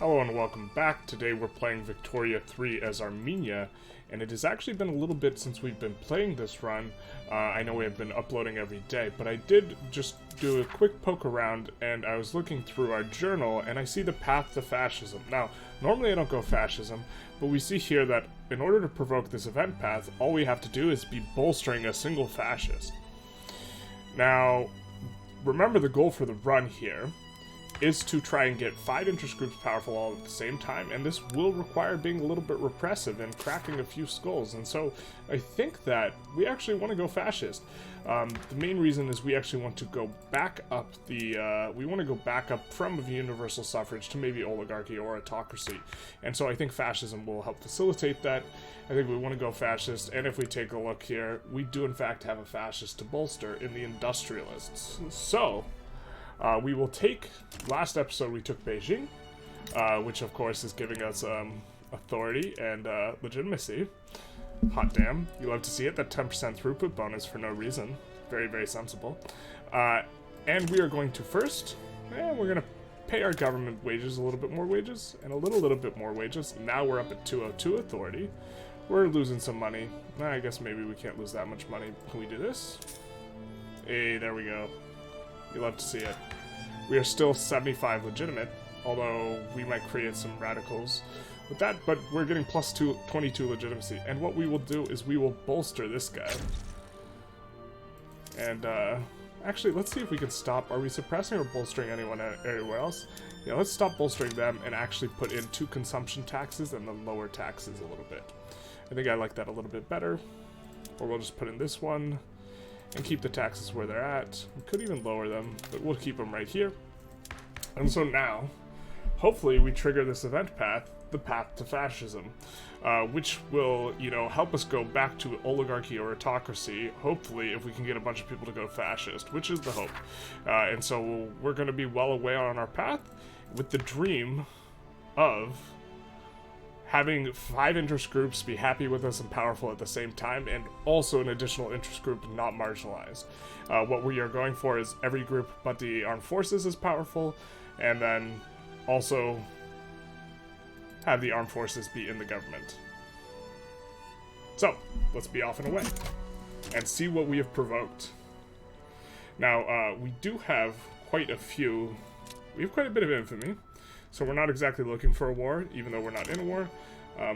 Hello and welcome back. Today we're playing Victoria 3 as Armenia, and it has actually been a little bit since we've been playing this run. I know we have been uploading every day, but I did just do a quick poke around, and I was looking through our journal, and I see the path to fascism. Now, normally I don't go fascism, but we see here that in order to provoke this event path, all we have to do is be bolstering a single fascist. Now, remember the goal for the run here is to try and get 5 interest groups powerful all at the same time, and this will require being a little bit repressive and cracking a few skulls, and so I think that we actually want to go fascist. The main reason is we actually want to go back up from universal suffrage to maybe oligarchy or autocracy, and so I think fascism will help facilitate that. I think we want to go fascist, and if we take a look here, we do in fact have a fascist to bolster in the Industrialists. So we will take, last episode we took Beijing, which of course is giving us authority and legitimacy. Hot damn, you love to see it, that 10% throughput bonus for no reason. Very, very sensible. And we are going to first, we're going to pay our government wages, a little bit more wages, and a little bit more wages. Now we're up at 202 authority. We're losing some money. I guess maybe we can't lose that much money. Can we do this? Hey, there we go. You love to see it. We are still 75 legitimate, although we might create some radicals with that, but we're getting plus 22 legitimacy. And what we will do is we will bolster this guy. And actually, let's see if we can stop. Are we suppressing or bolstering anyone anywhere else? Yeah, let's stop bolstering them and actually put in 2 consumption taxes and then lower taxes a little bit. I think I like that a little bit better. Or we'll just put in this one and keep the taxes where they're at. We could even lower them, but we'll keep them right here. And so now, hopefully we trigger this event path, the path to fascism, which will, help us go back to oligarchy or autocracy, hopefully, if we can get a bunch of people to go fascist, which is the hope. And so we're going to be well away on our path with the dream of having 5 interest groups be happy with us and powerful at the same time, and also an additional interest group not marginalized. What we are going for is every group but the armed forces is powerful, and then also have the armed forces be in the government. So, let's be off and away, and see what we have provoked. Now, we do have we have quite a bit of infamy. So we're not exactly looking for a war, even though we're not in a war.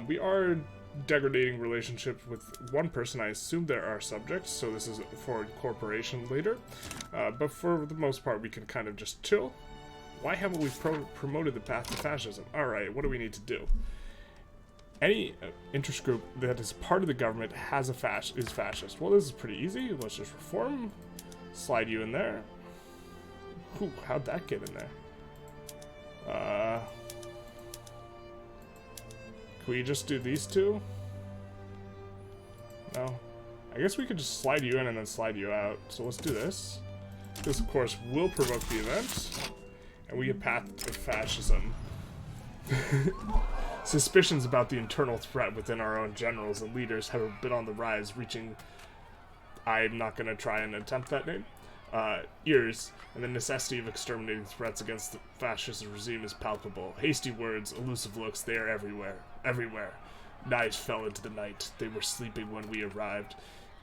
We are degrading relationships with one person. I assume they're our subjects, so this is for incorporation later. But for the most part, we can kind of just chill. Why haven't we promoted the path to fascism? Alright, what do we need to do? Any interest group that is part of the government is fascist. Well, this is pretty easy. Let's just reform. Slide you in there. Ooh, how'd that get in there? Can we just do these 2? No. I guess we could just slide you in and then slide you out. So let's do this. This, of course, will provoke the event. And we get path to fascism. Suspicions about the internal threat within our own generals and leaders have been on the rise, reaching... I'm not going to try and attempt that name. Ears, and the necessity of exterminating threats against the fascist regime is palpable. Hasty words, elusive looks, they are everywhere. Everywhere. Knives fell into the night. They were sleeping when we arrived.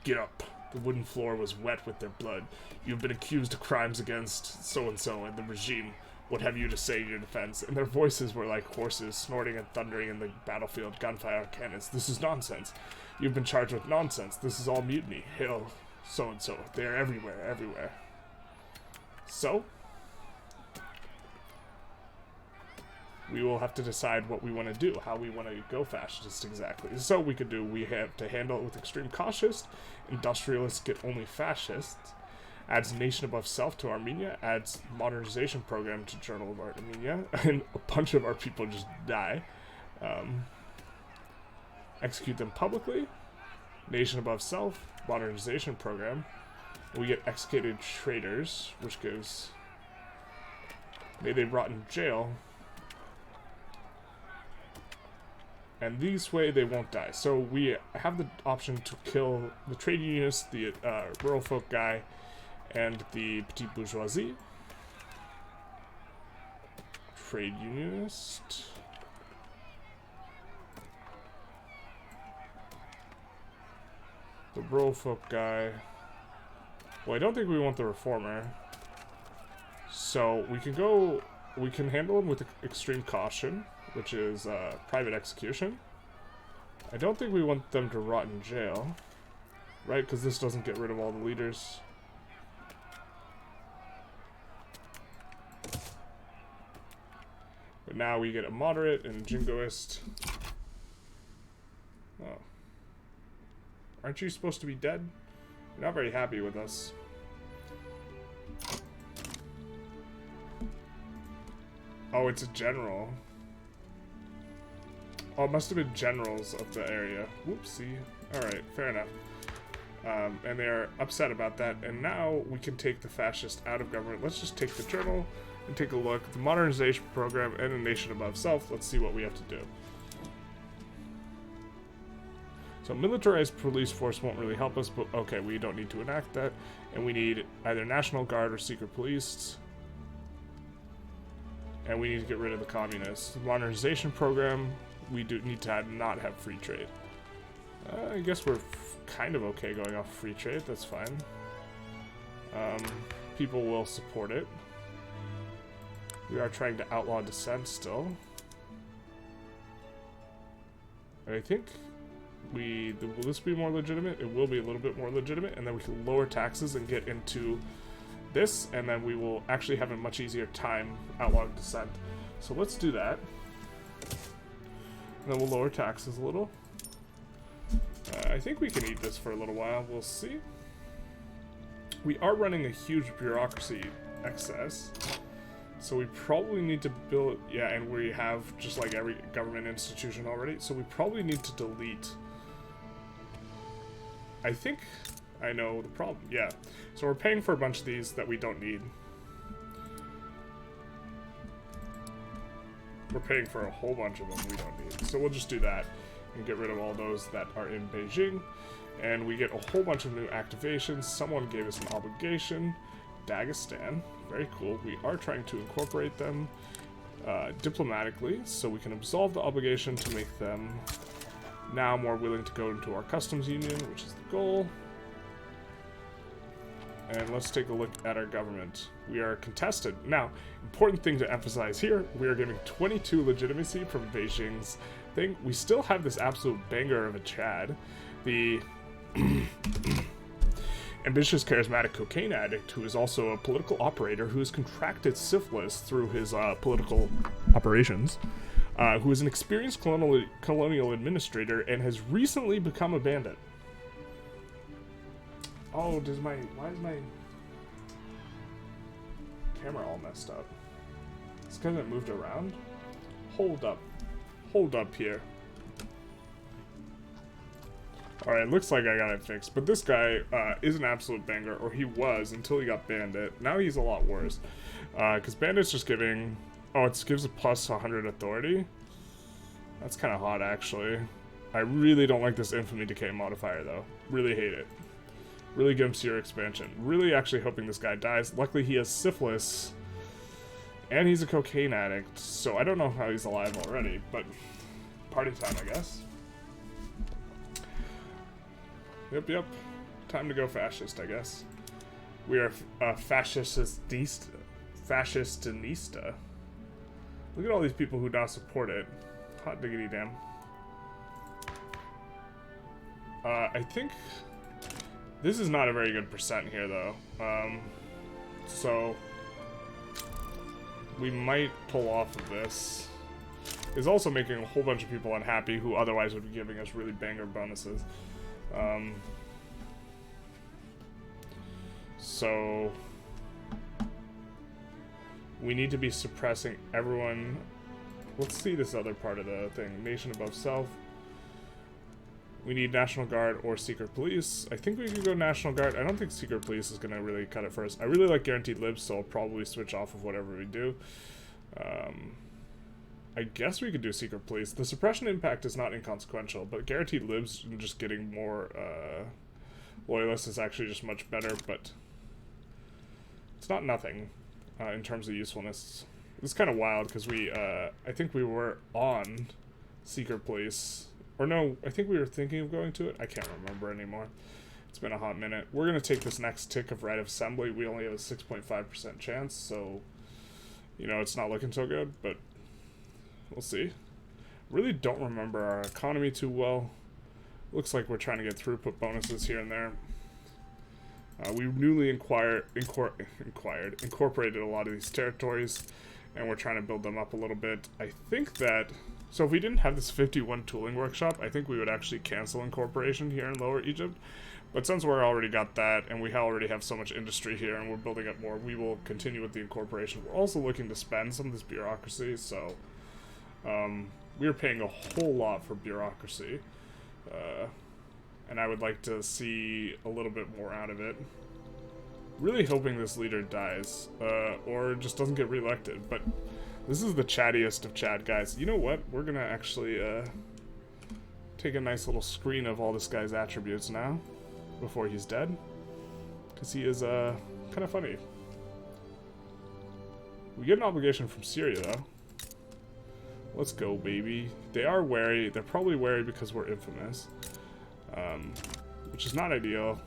Get up. The wooden floor was wet with their blood. You have been accused of crimes against so-and-so and the regime. What have you to say in your defense? And their voices were like horses, snorting and thundering in the battlefield, gunfire cannons. This is nonsense. You've been charged with nonsense. This is all mutiny. Hail so-and-so. They are everywhere, everywhere. So, we will have to decide what we want to do, how we want to go fascist exactly. So we have to handle it with extreme cautious. Industrialists get only fascists. Adds nation above self to Armenia. Adds modernization program to Journal of Armenia. And a bunch of our people just die. Execute them publicly. Nation above self. Modernization program. We get executed traitors, which goes, may they rot in jail. And this way they won't die. So we have the option to kill the trade unionists, the rural folk guy, and the petite bourgeoisie. Trade unionist. The rural folk guy. Well, I don't think we want the reformer. So we can go... We can handle him with extreme caution, which is private execution. I don't think we want them to rot in jail. Right? Because this doesn't get rid of all the leaders. But now we get a moderate and jingoist. Oh. Aren't you supposed to be dead? You're not very happy with us. Oh, it's a general. Oh, it must have been generals of the area. Whoopsie. Alright, fair enough. And they're upset about that. And now we can take the fascist out of government. Let's just take the journal and take a look at the modernization program and a nation above self. Let's see what we have to do. So militarized police force won't really help us, but okay, we don't need to enact that. And we need either National Guard or secret police. And we need to get rid of the communists. The modernization program, we do need to not have free trade. I guess we're kind of okay going off free trade, that's fine. People will support it. We are trying to outlaw dissent still. And I think will this be more legitimate? It will be a little bit more legitimate, and then we can lower taxes and get into this, and then we will actually have a much easier time outlawing dissent. So let's do that. And then we'll lower taxes a little. I think we can eat this for a little while. We'll see. We are running a huge bureaucracy excess. So we probably need to build... Yeah, and we have just like every government institution already. So we probably need to delete... I think I know the problem. Yeah. So we're paying for a bunch of these that we don't need. We're paying for a whole bunch of them we don't need. So we'll just do that and get rid of all those that are in Beijing. And we get a whole bunch of new activations. Someone gave us an obligation. Dagestan. Very cool. We are trying to incorporate them diplomatically, so we can absolve the obligation to make them now more willing to go into our customs union, which is the goal. And let's take a look at our government. We are contested. Now, important thing to emphasize here, we are giving 22 legitimacy from Beijing's thing. We still have this absolute banger of a Chad. The ambitious, charismatic cocaine addict who is also a political operator who has contracted syphilis through his political operations, who is an experienced colonial administrator and has recently become a bandit. Oh, why is my camera all messed up? It's because it moved around? Hold up here. Alright, looks like I got it fixed, but this guy is an absolute banger, or he was until he got bandit. Now he's a lot worse, because bandit's just giving, oh, it gives a plus 100 authority. That's kind of hot, actually. I really don't like this infamy decay modifier, though. Really hate it. Really gives your expansion. Really actually hoping this guy dies. Luckily he has syphilis, and he's a cocaine addict, so I don't know how he's alive already, but party time, I guess. Yep. Time to go fascist, I guess. We are fascistista. Look at all these people who now support it. Hot diggity damn. I think this is not a very good percent here, though. So we might pull off of this. It's also making a whole bunch of people unhappy who otherwise would be giving us really banger bonuses. So we need to be suppressing everyone. Let's see this other part of the thing. Nation above self. We need National Guard or Secret Police. I think we could go National Guard. I don't think Secret Police is going to really cut it for us. I really like Guaranteed Libs, so I'll probably switch off of whatever we do. I guess we could do Secret Police. The suppression impact is not inconsequential, but Guaranteed Libs and just getting more loyalists is actually just much better, but it's not nothing in terms of usefulness. It's kind of wild because I think we were on Secret Police. Or no, I think we were thinking of going to it. I can't remember anymore. It's been a hot minute. We're going to take this next tick of right of assembly. We only have a 6.5% chance, so, you know, it's not looking so good, but we'll see. Really don't remember our economy too well. Looks like we're trying to get throughput bonuses here and there. We newly incorporated a lot of these territories, and we're trying to build them up a little bit. I think that, so if we didn't have this 51 tooling workshop, I think we would actually cancel incorporation here in Lower Egypt. But since we're already got that, and we already have so much industry here, and we're building up more, we will continue with the incorporation. We're also looking to spend some of this bureaucracy, so we're paying a whole lot for bureaucracy. And I would like to see a little bit more out of it. Really hoping this leader dies, or just doesn't get reelected, but this is the chattiest of Chad guys. You know what? We're gonna actually take a nice little screen of all this guy's attributes now, before he's dead, because he is kind of funny. We get an obligation from Syria, though. Let's go, baby. They are wary. They're probably wary because we're infamous. Which is not ideal.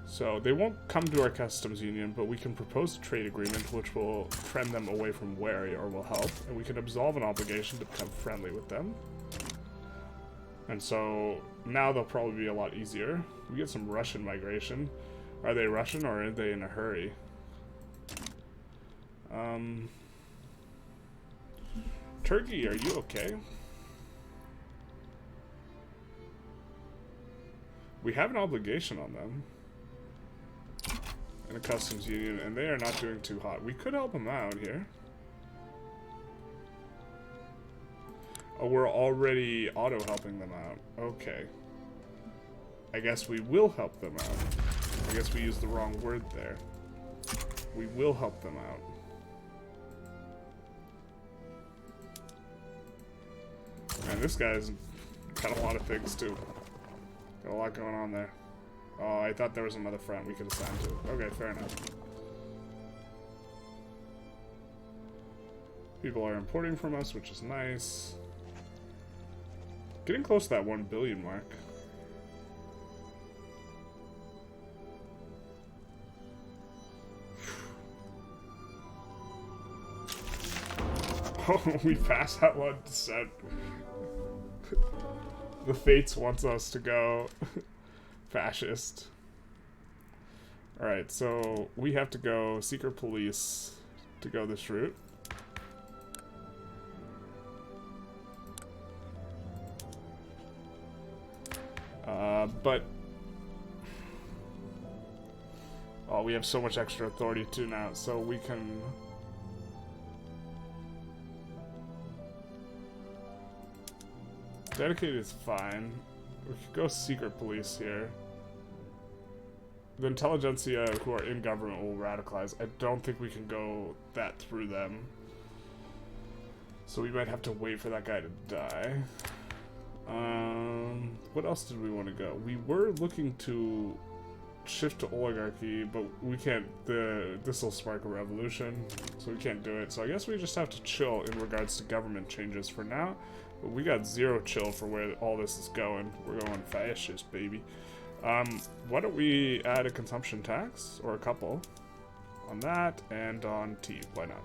So they won't come to our customs union, but we can propose a trade agreement which will trend them away from wary or will help, and we can absolve an obligation to become friendly with them. And so now they'll probably be a lot easier. We get some Russian migration. Are they Russian or are they in a hurry? Turkey, are you okay? We have an obligation on them in a customs union, and they are not doing too hot. We could help them out here. Oh, we're already auto-helping them out. Okay. I guess we will help them out. I guess we used the wrong word there. We will help them out. And this guy's got a lot of things, too. Got a lot going on there. Oh, I thought there was another front we could assign to. Okay, fair enough. People are importing from us, which is nice. Getting close to that 1 billion mark. Oh, we passed that one descent. The Fates wants us to go fascist. Alright, so we have to go secret police to go this route. But oh, we have so much extra authority too now, so we can dedicated is fine. We could go secret police here. The Intelligentsia who are in government will radicalize. I don't think we can go that through them. So we might have to wait for that guy to die. What else did we want to go? We were looking to shift to oligarchy, but we can't. This will spark a revolution, so we can't do it. So I guess we just have to chill in regards to government changes for now. But we got zero chill for where all this is going. We're going fascist, baby. Why don't we add a consumption tax, or a couple, on that, and on tea. Why not?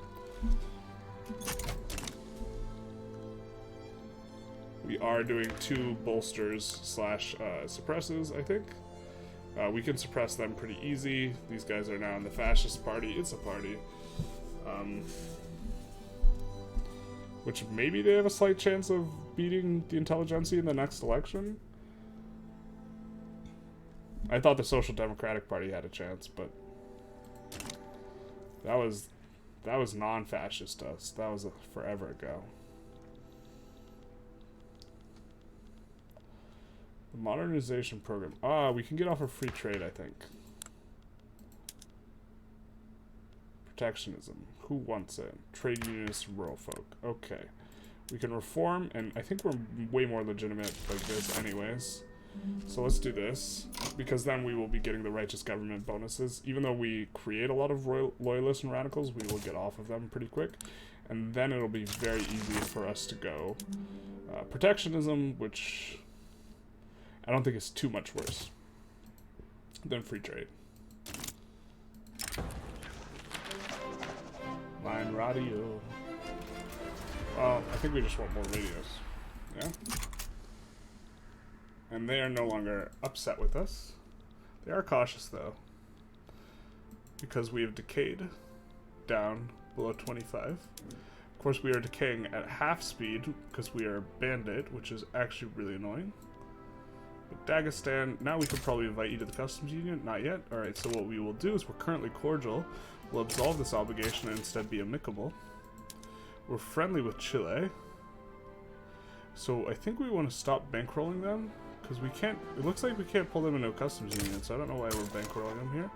We are doing 2 bolsters slash suppresses, I think. We can suppress them pretty easy. These guys are now in the fascist party. It's a party. Which maybe they have a slight chance of beating the Intelligentsia in the next election. I thought the Social Democratic Party had a chance, but that was non-fascist us. That was forever ago. The modernization program. Ah, we can get off of free trade, I think. Protectionism. Who wants it? Trade unionists, rural folk. Okay. We can reform, and I think we're way more legitimate like this anyways. So let's do this, because then we will be getting the righteous government bonuses. Even though we create a lot of loyalists and radicals, we will get off of them pretty quick. And then it'll be very easy for us to go protectionism, which... I don't think it's too much worse than free trade. Line radio. Well, I think we just want more radios. Yeah? And they are no longer upset with us. They are cautious, though. Because we have decayed down below 25. Of course, we are decaying at half speed because we are bandit, which is actually really annoying. But Dagestan, now we could probably invite you to the customs union. Not yet. Alright, so what we will do is we're currently cordial. We'll absolve this obligation and instead be amicable. We're friendly with Chile. So I think we want to stop bankrolling them. Because we can't, it looks like we can't pull them into a customs union, so I don't know why we're bankrolling them here.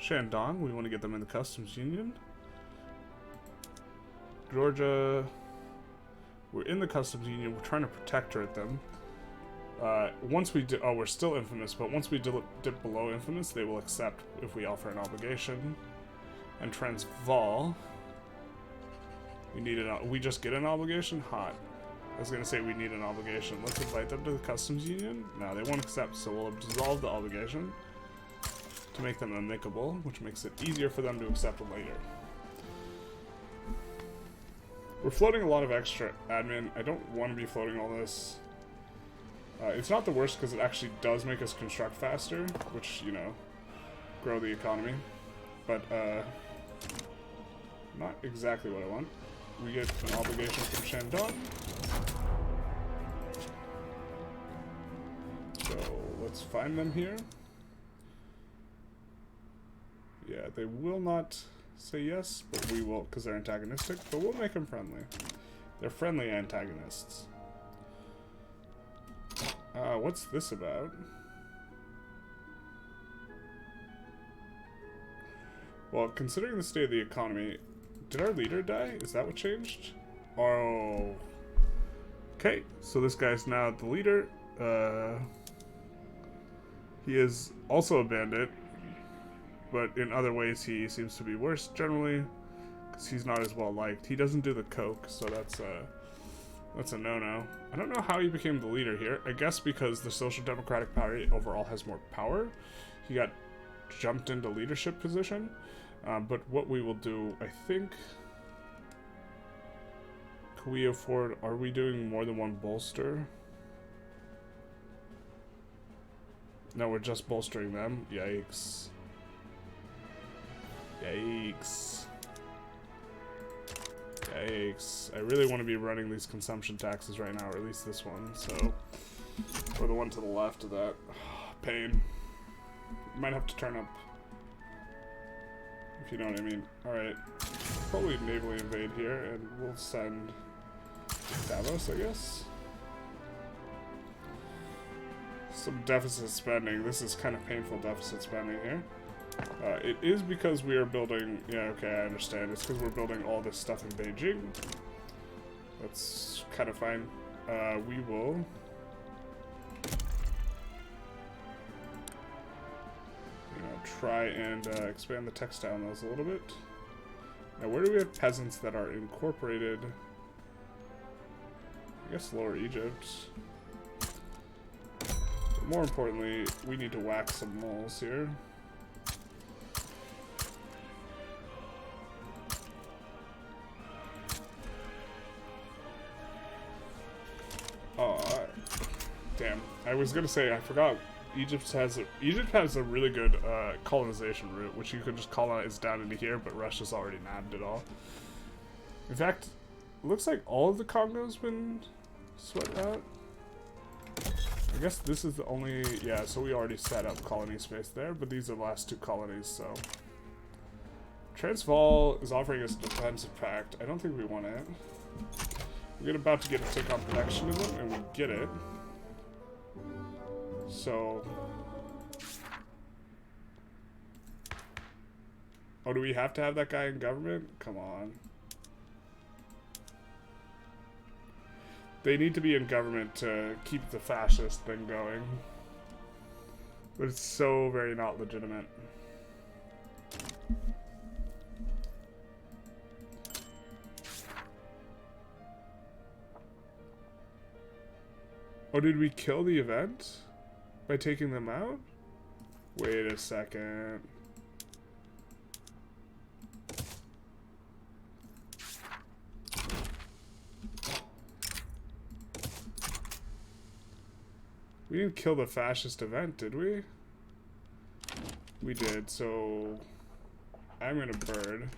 Shandong, we want to get them in the customs union. Georgia, we're in the customs union, we're trying to protectorate them. Once we do, oh, we're still infamous, but once we dip below infamous, they will accept if we offer an obligation. And Transvaal, we just get an obligation? Hot. I was going to say we need an obligation. Let's invite them to the customs union. No, they won't accept, so we'll absolve the obligation to make them amicable, which makes it easier for them to accept it later. We're floating a lot of extra admin. I don't want to be floating all this. It's not the worst because it actually does make us construct faster, which, you know, grow the economy. But, not exactly what I want. We get an obligation from Shandong. So, let's find them here. Yeah, they will not say yes, but we will, because they're antagonistic, but we'll make them friendly. They're friendly antagonists. What's this about? Well, considering the state of the economy, did our leader die? Is that what changed? Oh. Okay, so this guy's now the leader. He is also a bandit, but in other ways he seems to be worse generally, because he's not as well liked. He doesn't do the coke, so that's a no-no. I don't know how he became the leader here. I guess because the Social Democratic Party overall has more power. He got jumped into leadership position. But what we will do, I think... Can we afford... Are we doing more than one bolster? No, we're just bolstering them. Yikes. Yikes. Yikes. I really want to be running these consumption taxes right now, or at least this one, so... Or the one to the left of that. Pain. Might have to turn up... If you know what I mean. Alright. Probably navally invade here, and we'll send... Davos, I guess? Some deficit spending. This is kind of painful deficit spending here. It is because we are building... Yeah, okay, I understand. It's because we're building all this stuff in Beijing. That's kind of fine. We will... try and expand the textile mills a little bit. Now, where do we have peasants that are incorporated? I guess Lower Egypt. But more importantly, we need to whack some moles here. Oh, damn. I was gonna say, I forgot. Egypt has a really good colonization route, which you could just colonize down into here, but Russia's already nabbed it all. In fact, it looks like all of the Congo's been swept out. I guess this is the only... Yeah, so we already set up colony space there, but these are the last two colonies, so... Transvaal is offering us a defensive pact. I don't think we want it. We're about to get a take on protectionism, and we get it. So... Oh, do we have to have that guy in government? Come on. They need to be in government to keep the fascist thing going. But it's so very not legitimate. Oh, did we kill the event by taking them out? Wait a second. We didn't kill the fascist event, did we? We did, so I'm gonna bird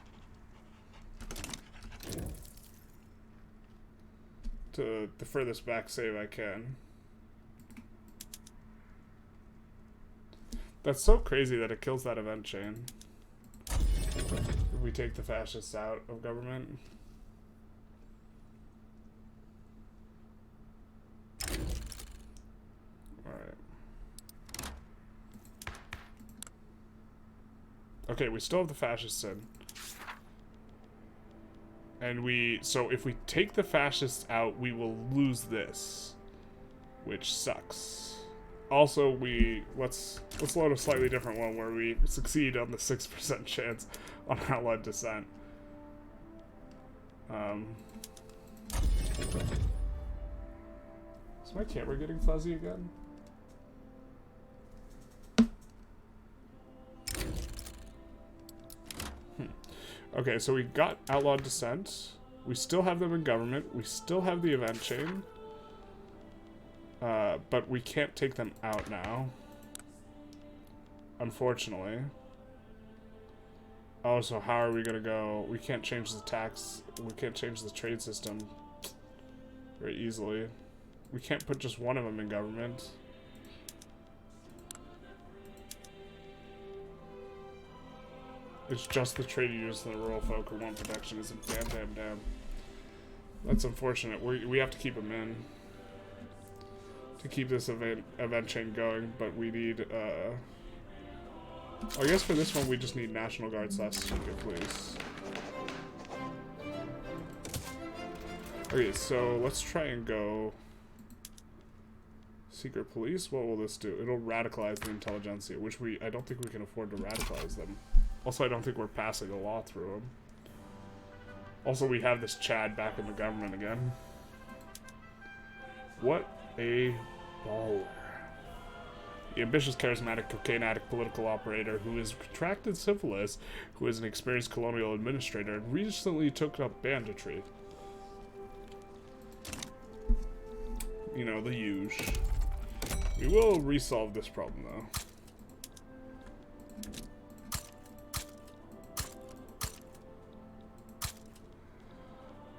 to the furthest back save I can. That's so crazy that it kills that event chain. If we take the fascists out of government. Okay, we still have the fascists in. And so if we take the fascists out, we will lose this. Which sucks. Also, let's load a slightly different one where we succeed on the 6% chance on outlawed dissent. Is my camera getting fuzzy again? Okay, so we got outlawed dissent. We still have them in government. We still have the event chain. But we can't take them out now. Unfortunately. Oh, so how are we gonna go? We can't change the tax. We can't change the trade system very easily. We can't put just one of them in government. It's just the trade unions and the rural folk who want protectionism. Damn. That's unfortunate. We have to keep them in to keep this event chain going, but we need, I guess for this one we just need National Guard / secret police. Okay, so let's try and go secret police. What will this do? It'll radicalize the Intelligentsia, which I don't think we can afford to radicalize them. Also, I don't think we're passing a law through them. Also, we have this Chad back in the government again. What a baller. The ambitious, charismatic, cocaine addict political operator who is contracted syphilis, who is an experienced colonial administrator, and recently took up banditry. You know, the huge. We will resolve this problem, though.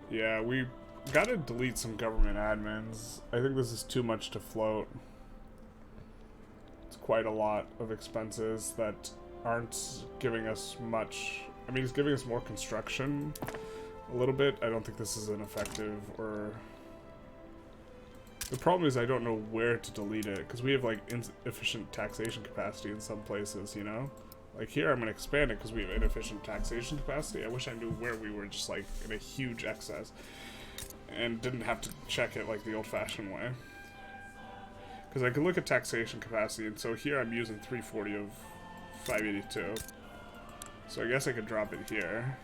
Yeah, we gotta delete some government admins. I think this is too much to float. It's quite a lot of expenses that aren't giving us much. I mean, it's giving us more construction a little bit. I don't think this is an effective or... The problem is I don't know where to delete it, because we have, like, inefficient taxation capacity in some places, you know? Like here, I'm going to expand it because we have inefficient taxation capacity. I wish I knew where we were just like in a huge excess and didn't have to check it like the old-fashioned way. Because I could look at taxation capacity, and so here I'm using 340 of 582. So I guess I could drop it here.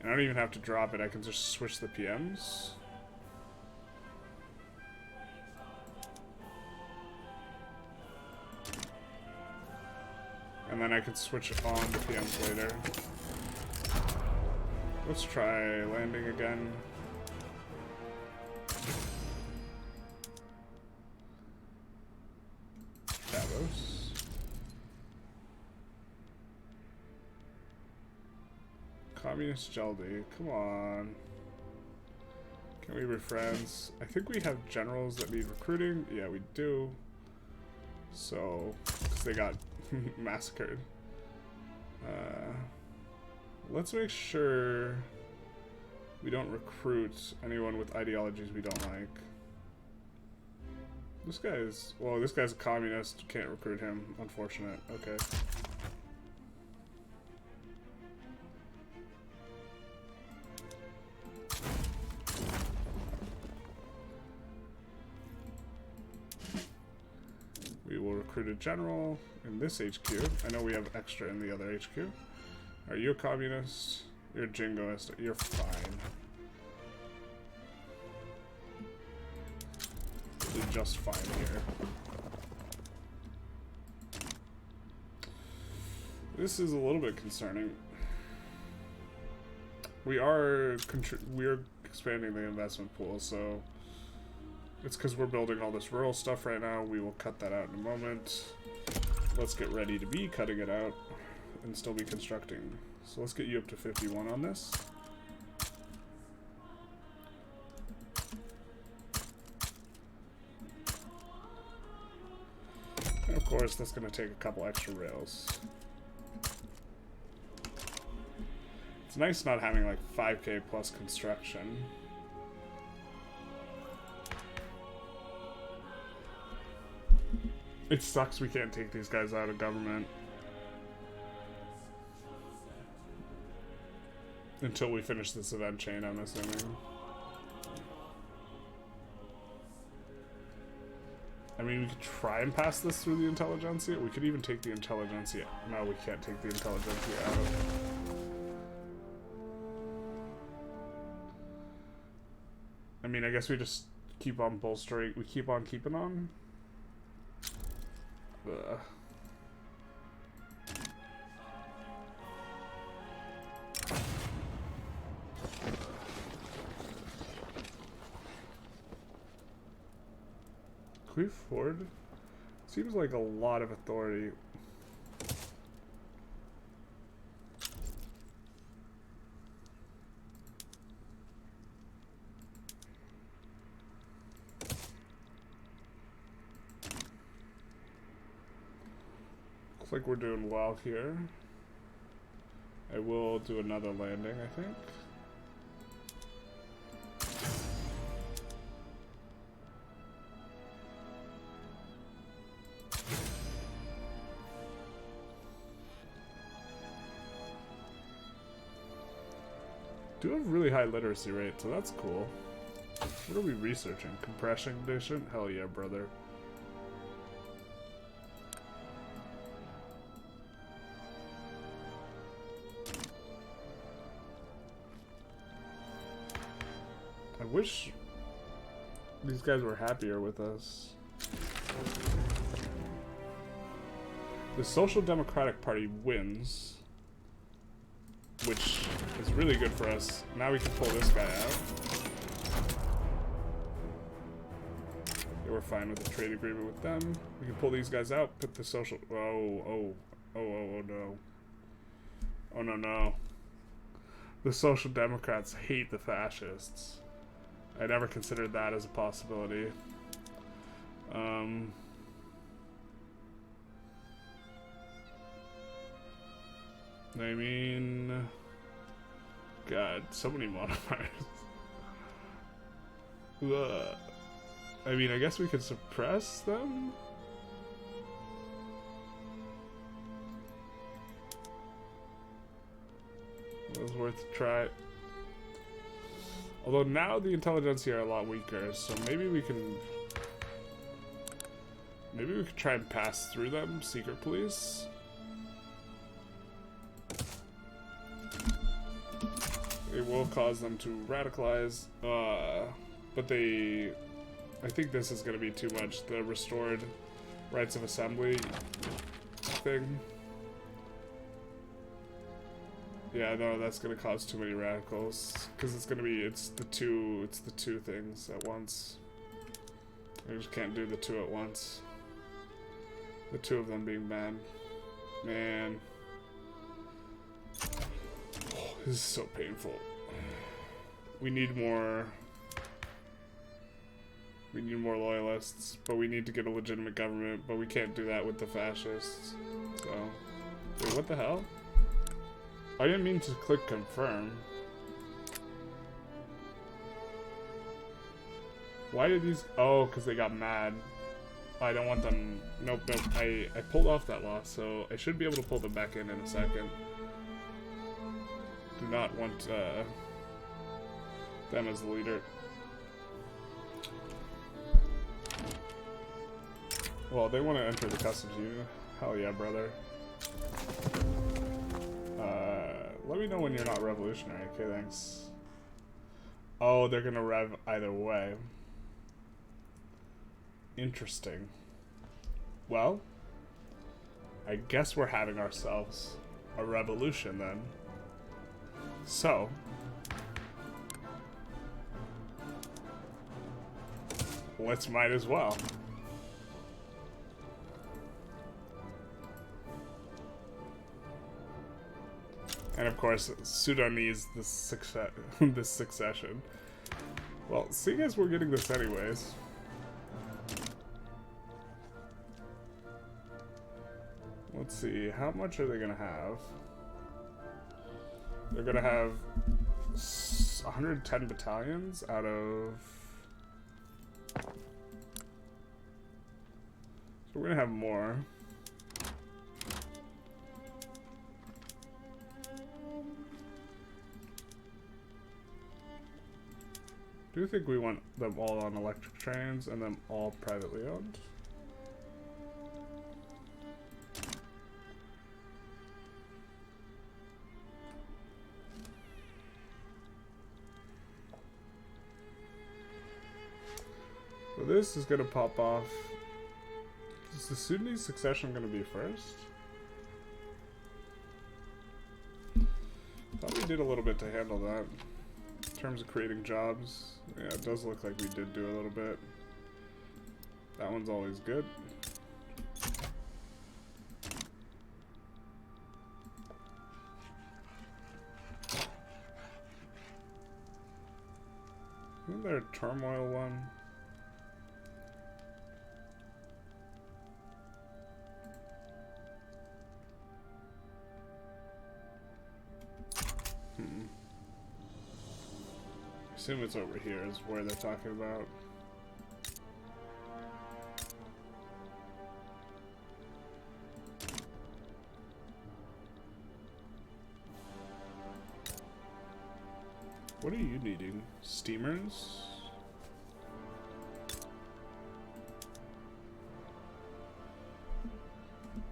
And I don't even have to drop it, I can just switch the PMs. And then I can switch on the PMs later. Let's try landing again. Davos. Communist Jeldy, come on. Can we be friends? I think we have generals that need recruiting. Yeah, we do. So, because they got massacred. Let's make sure we don't recruit anyone with ideologies we don't like. This guy's a communist. Can't recruit him. Unfortunate. Okay. We will recruit a general in this HQ. I know we have extra in the other HQ. Are you a communist? You're a jingoist. You're fine. actually just fine here. This is a little bit concerning. We are expanding the investment pool, so it's because we're building all this rural stuff right now. We will cut that out in a moment. Let's get ready to be cutting it out and still be constructing. So let's get you up to 51 on this. And of course, that's going to take a couple extra rails. It's nice not having like 5K plus construction. It sucks we can't take these guys out of government until we finish this event chain, I'm assuming. I mean, we could try and pass this through the Intelligentsia. We could even take the Intelligentsia. No, we can't take the Intelligentsia out. I mean, I guess we just keep on bolstering. We keep on keeping on. Ugh. Can we afford? Seems like a lot of authority. Looks like we're doing well here. I will do another landing, I think. Do have really high literacy rate, so that's cool. What are we researching? Compression condition? Hell yeah, brother. I wish these guys were happier with us. The Social Democratic Party wins, which is really good for us. Now we can pull this guy out. Yeah, we're fine with the trade agreement with them. We can pull these guys out, put the social... Oh no. Oh no. The Social Democrats hate the fascists. I never considered that as a possibility. I mean, God, so many modifiers. Ugh. I mean, I guess we could suppress them? It was worth a try. Although now the Intelligentsia are a lot weaker, so maybe we can... Maybe we could try and pass through them, secret police. It will cause them to radicalize, but they... I think this is going to be too much, the restored rights of assembly thing. Yeah, no, that's going to cause too many radicals, because it's going to be, it's the two things at once. I just can't do the two at once. The two of them being banned. Man. Oh, this is so painful. We need more loyalists, but we need to get a legitimate government, but we can't do that with the fascists. So, wait, what the hell? I didn't mean to click confirm. Why did these... Oh, because they got mad. I don't want them... Nope. I pulled off that loss, so I should be able to pull them back in a second. Do not want them as the leader. Well, they want to enter the customs union. Hell yeah, brother. Let me know when you're not revolutionary. Okay, thanks. Oh, they're gonna rev either way. Interesting. Well, I guess we're having ourselves a revolution then. So, let's might as well. And of course, Sudanese this succession. Well, seeing as we're getting this anyways. Let's see, how much are they gonna have? They're gonna have 110 battalions out of... So we're gonna have more. Do you think we want them all on electric trains and them all privately owned? So this is gonna pop off. Is the Sudanese succession gonna be first? Thought we did a little bit to handle that. In terms of creating jobs, yeah, it does look like we did do a little bit. That one's always good. Isn't there a turmoil one? I assume it's over here is where they're talking about. What are you needing? Steamers?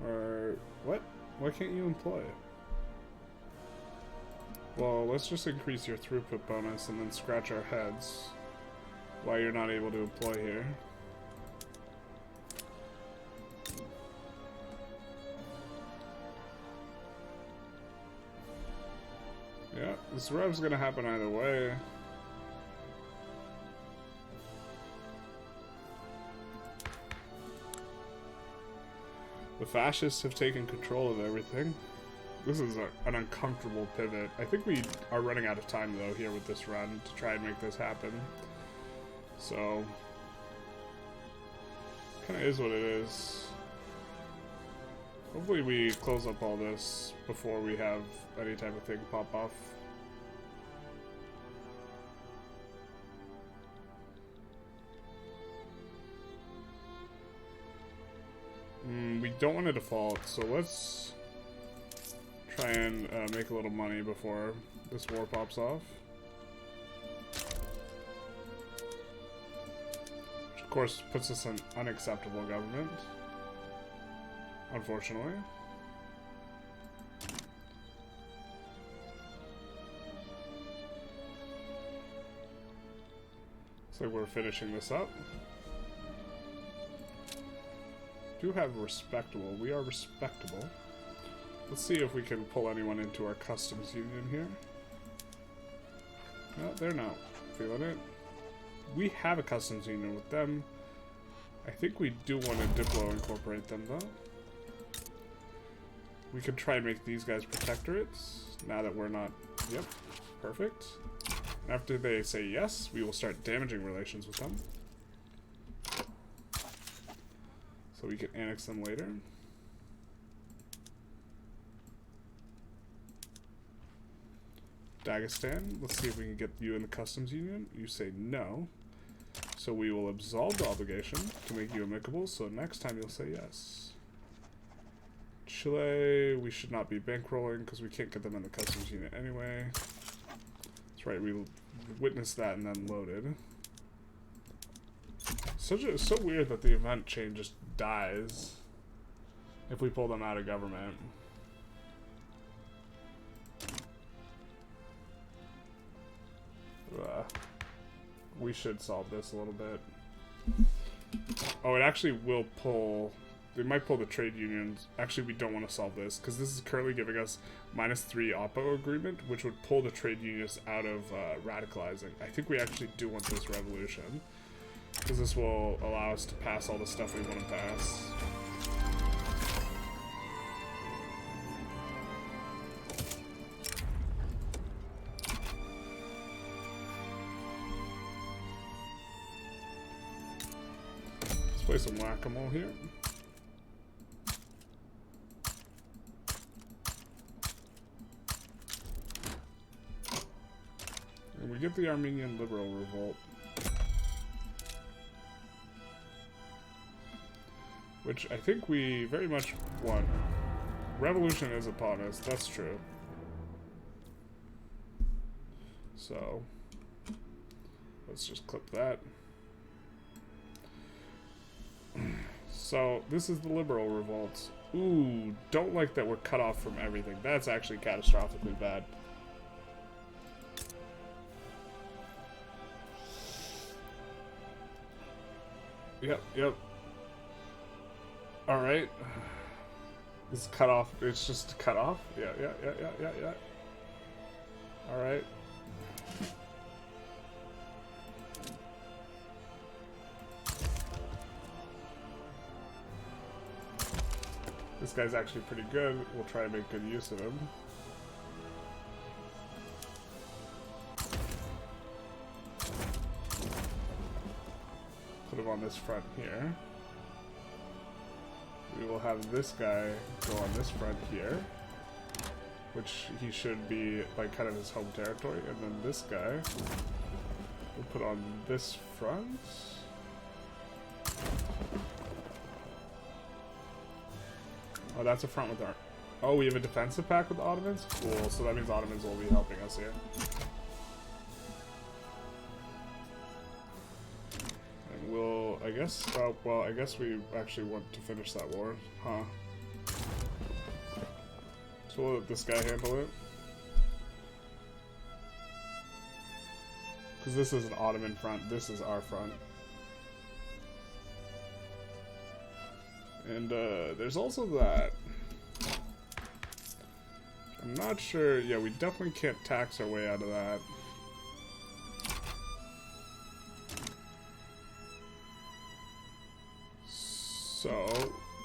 Or what? Why can't you employ it? Well, let's just increase your throughput bonus and then scratch our heads why you're not able to employ here. Yeah, this rev's gonna happen either way. The fascists have taken control of everything. This is an uncomfortable pivot. I think we are running out of time, though, here with this run to try and make this happen. So, kind of is what it is. Hopefully we close up all this before we have any type of thing pop off. We don't want to default, so let's try and make a little money before this war pops off. Which of course puts us in unacceptable government, unfortunately. Looks like we're finishing this up. Do have respectable. We are respectable. Let's see if we can pull anyone into our customs union here. No, they're not feeling it. We have a customs union with them. I think we do want to Diplo incorporate them, though. We could try and make these guys protectorates, now that we're not... Yep, perfect. After they say yes, we will start damaging relations with them. So we can annex them later. Dagestan, let's see if we can get you in the customs union. You say no. So we will absolve the obligation to make you amicable, so next time you'll say yes. Chile, we should not be bankrolling because we can't get them in the customs unit anyway. That's right, we witnessed that and then loaded. It's so weird that the event chain just dies if we pull them out of government. We should solve this a little bit. Oh, it actually will pull... They might pull the trade unions. Actually, we don't want to solve this, because this is currently giving us -3 Oppo agreement, which would pull the trade unions out of radicalizing. I think we actually do want this revolution, because this will allow us to pass all the stuff we want to pass. Let's play some whack-a-mole here. And we get the Armenian liberal revolt. Which I think we very much want. Revolution is upon us, that's true. So, let's just clip that. So, this is the liberal revolt. Ooh, don't like that we're cut off from everything. That's actually catastrophically bad. Yep. Alright. This is cut off. It's just cut off? Yeah. Alright. This guy's actually pretty good. We'll try to make good use of him. Put him on this front here. We will have this guy go on this front here, which he should be like kind of his home territory, and then this guy we'll put on this front. Oh, that's a front with our... Oh, we have a defensive pact with the Ottomans? Cool, so that means Ottomans will be helping us here. And we'll, I guess, well, I guess we actually want to finish that war, huh? So we'll let this guy handle it. Because this is an Ottoman front, this is our front. And there's also that. I'm not sure. Yeah, we definitely can't tax our way out of that. So,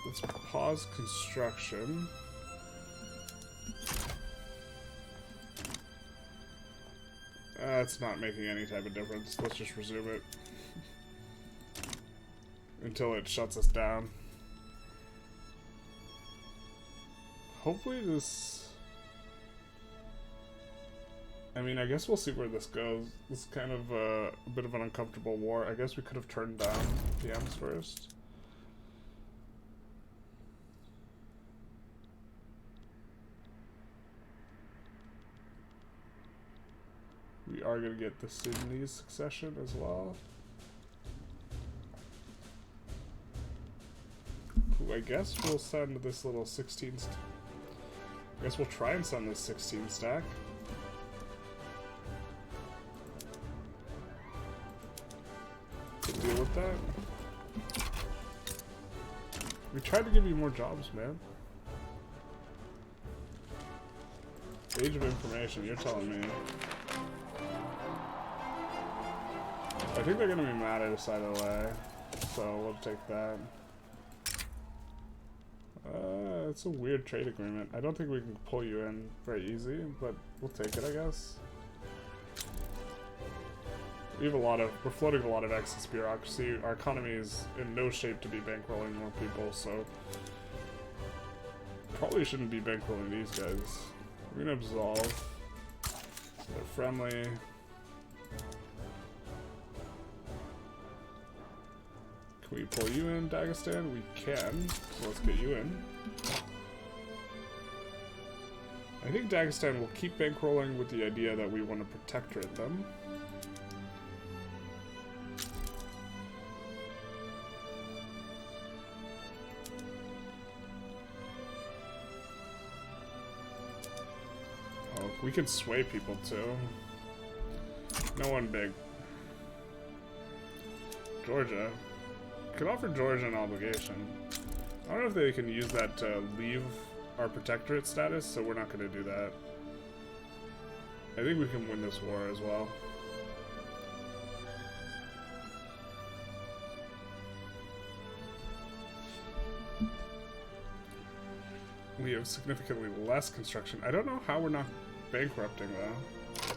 let's pause construction. That's not making any type of difference. Let's just resume it. Until it shuts us down. Hopefully this... I mean, I guess we'll see where this goes. This is kind of a bit of an uncomfortable war. I guess we could have turned down PMs first. We are going to get the Sudanese succession as well. Who I guess we'll send this little 16... I guess we'll try and send this 16 stack. To deal with that. We tried to give you more jobs, man. Age of information, you're telling me. I think they're gonna be mad at us either way, so we'll take that. It's a weird trade agreement. I don't think we can pull you in very easy, but we'll take it, I guess. We have we're floating a lot of excess bureaucracy. Our economy is in no shape to be bankrolling more people, so probably shouldn't be bankrolling these guys. We're gonna absolve. They're friendly. Can we pull you in, Dagestan? We can, so let's get you in. I think Dagestan will keep bankrolling with the idea that we want to protectorate them. Oh, we can sway people too. No one big. Georgia. Could offer Georgia an obligation. I don't know if they can use that to leave our protectorate status, so we're not going to do that. I think we can win this war as well. We have significantly less construction. I don't know how we're not bankrupting, though.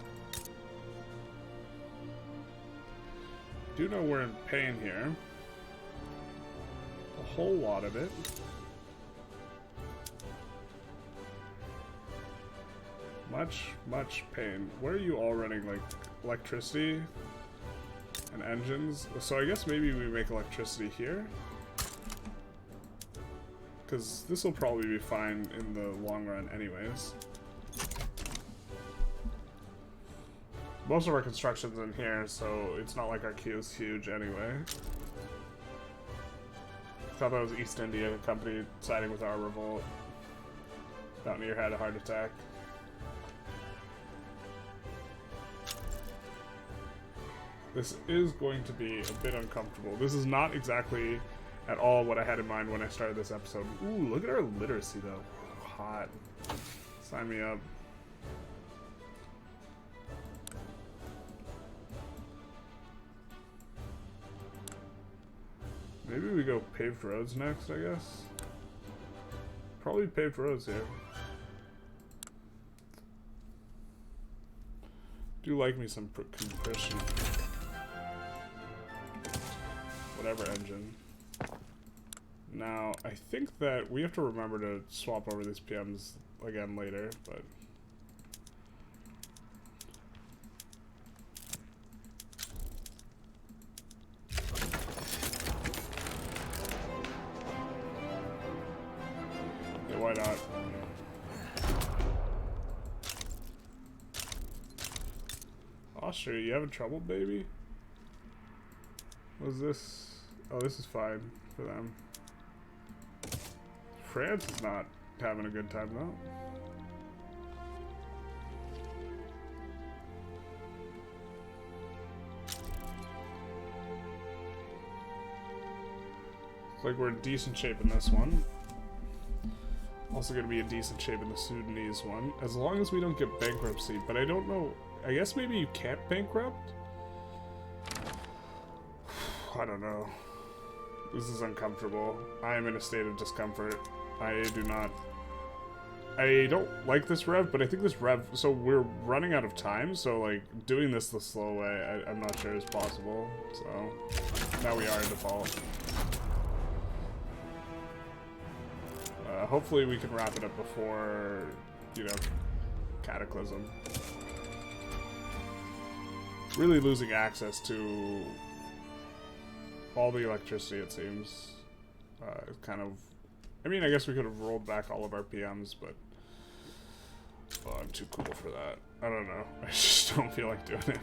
Do know we're in pain here. A whole lot of it. Much pain. Where are you all running, like, electricity and engines? So I guess maybe we make electricity here. Because this will probably be fine in the long run anyways. Most of our construction's in here, so it's not like our queue is huge anyway. Thought that was East India Company siding with our revolt. Mountaineer had a heart attack. This is going to be a bit uncomfortable. This is not exactly at all what I had in mind when I started this episode. Ooh, look at our literacy though. Hot. Sign me up. Maybe we go paved roads next, I guess. Probably paved roads here. Do like me some compression. Whatever engine. Now, I think that we have to remember to swap over these PMs again later, but... yeah, why not? Austria, you having trouble, baby? What is this? Oh, this is fine for them. France is not having a good time though. Looks like we're in decent shape in this one. Also gonna be in decent shape in the Sudanese one, as long as we don't get bankruptcy. But I don't know. I guess maybe you can't bankrupt? I don't know. This is uncomfortable. I am in a state of discomfort. I don't like this rev, but I think this rev, so we're running out of time, so like doing this the slow way, I'm not sure is possible. So now we are in default. Hopefully we can wrap it up before, you know, Cataclysm. Really losing access to all the electricity, it seems. Kind of... I mean, I guess we could have rolled back all of our PMs, but... oh, I'm too cool for that. I don't know. I just don't feel like doing it.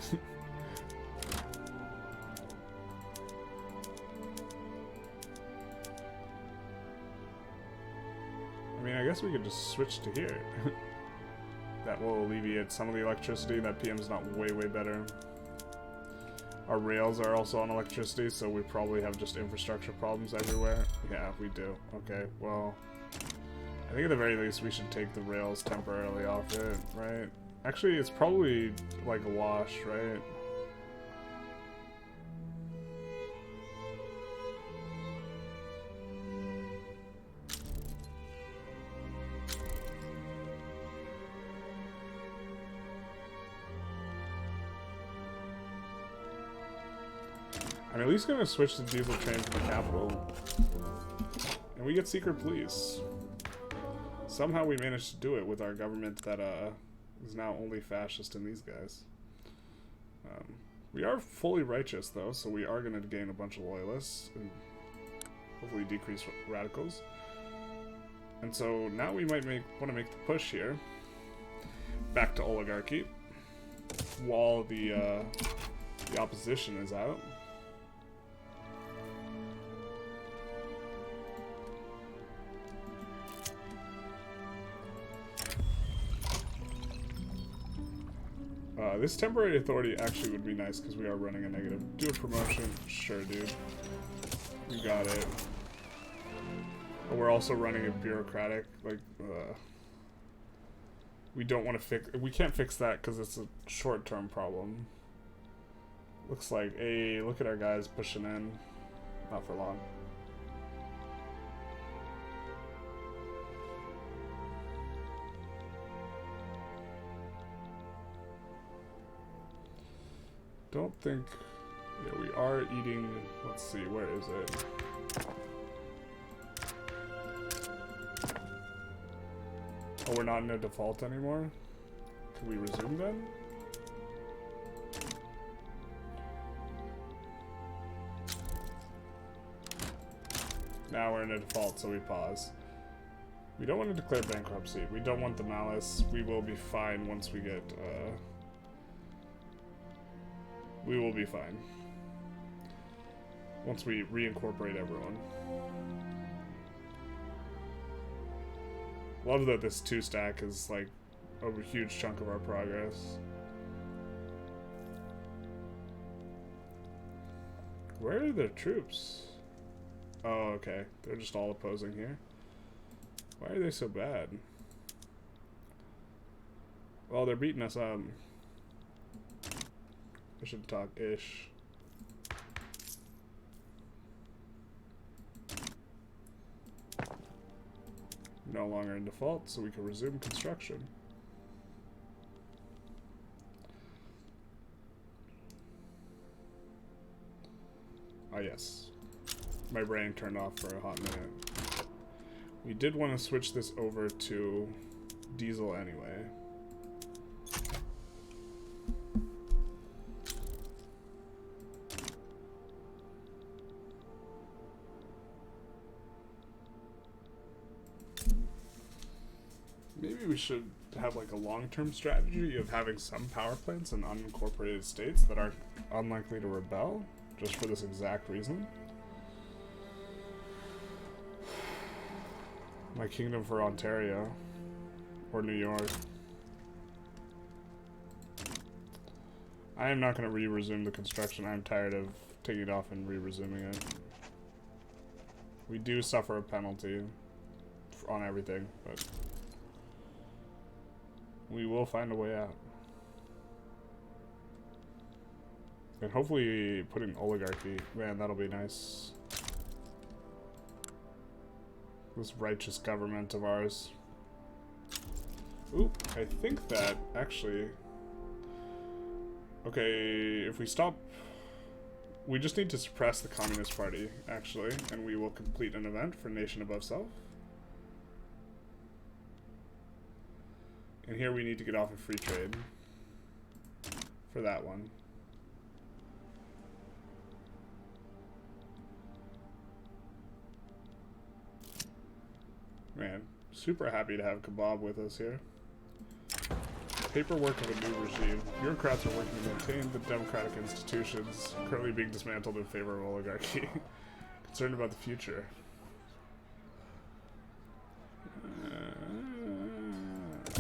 I mean, I guess we could just switch to here. That will alleviate some of the electricity. That PM's not way better. Our rails are also on electricity, so we probably have just infrastructure problems everywhere. Yeah, we do. Okay, well... I think at the very least we should take the rails temporarily off it, right? Actually, it's probably like a wash, right? I'm at least gonna switch to diesel trains in the capital. And we get secret police. Somehow we managed to do it with our government that is now only fascist in these guys. We are fully righteous though, so we are gonna gain a bunch of loyalists and hopefully decrease radicals. And so now we might want to make the push here back to oligarchy while the opposition is out. This temporary authority actually would be nice because we are running a negative. Do a promotion? Sure, dude. We got it. But we're also running a bureaucratic, like, we don't want to fix... We can't fix that because it's a short-term problem. Looks like, hey, look at our guys pushing in. Not for long. Don't think... Yeah, we are eating... Let's see, where is it? Oh, we're not in a default anymore? Can we resume then? Now we're in a default, so we pause. We don't want to declare bankruptcy. We don't want the malice. We will be fine once we get, we will be fine. Once we reincorporate everyone. Love that this 2-stack is like a huge chunk of our progress. Where are the troops? Oh, okay. They're just all opposing here. Why are they so bad? Well, they're beating us up. I should talk ish. No longer in default, so we can resume construction. Ah, yes. My brain turned off for a hot minute. We did want to switch this over to diesel anyway. Maybe we should have like a long-term strategy of having some power plants in unincorporated states that are unlikely to rebel, just for this exact reason. My kingdom for Ontario. Or New York. I am not going to re-resume the construction. I'm tired of taking it off and re-resuming it. We do suffer a penalty on everything, but we will find a way out. And hopefully putting oligarchy, man, that'll be nice. This righteous government of ours. Ooh, I think that actually... Okay, if we stop... We just need to suppress the Communist Party, actually, and we will complete an event for Nation Above Self. And here we need to get off of free trade for that one. Man, super happy to have Kebab with us here. Paperwork of a new regime. Bureaucrats are working to maintain the democratic institutions currently being dismantled in favor of oligarchy. Concerned about the future.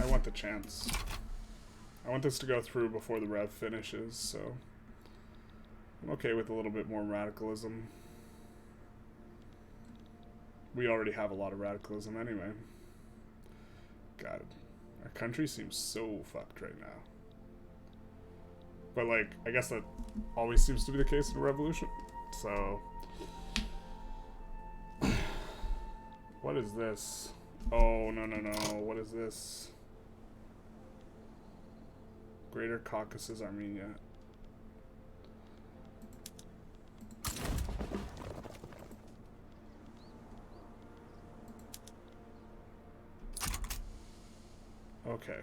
I want the chance. I want this to go through before the rev finishes, so I'm okay with a little bit more radicalism. We already have a lot of radicalism anyway. God, our country seems so fucked right now. But like, I guess that always seems to be the case in a revolution. So, what is this? Oh, no, no, no. What is this? Greater Caucasus, Armenia. Okay.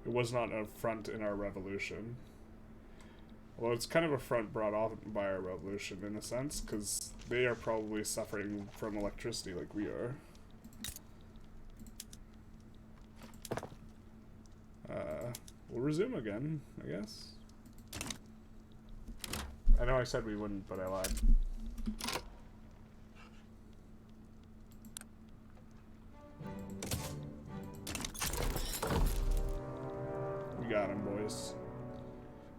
It was not a front in our revolution. Well, it's kind of a front brought on by our revolution in a sense, because they are probably suffering from electricity like we are. We'll resume again, I guess. I know I said we wouldn't, but I lied. We got him, boys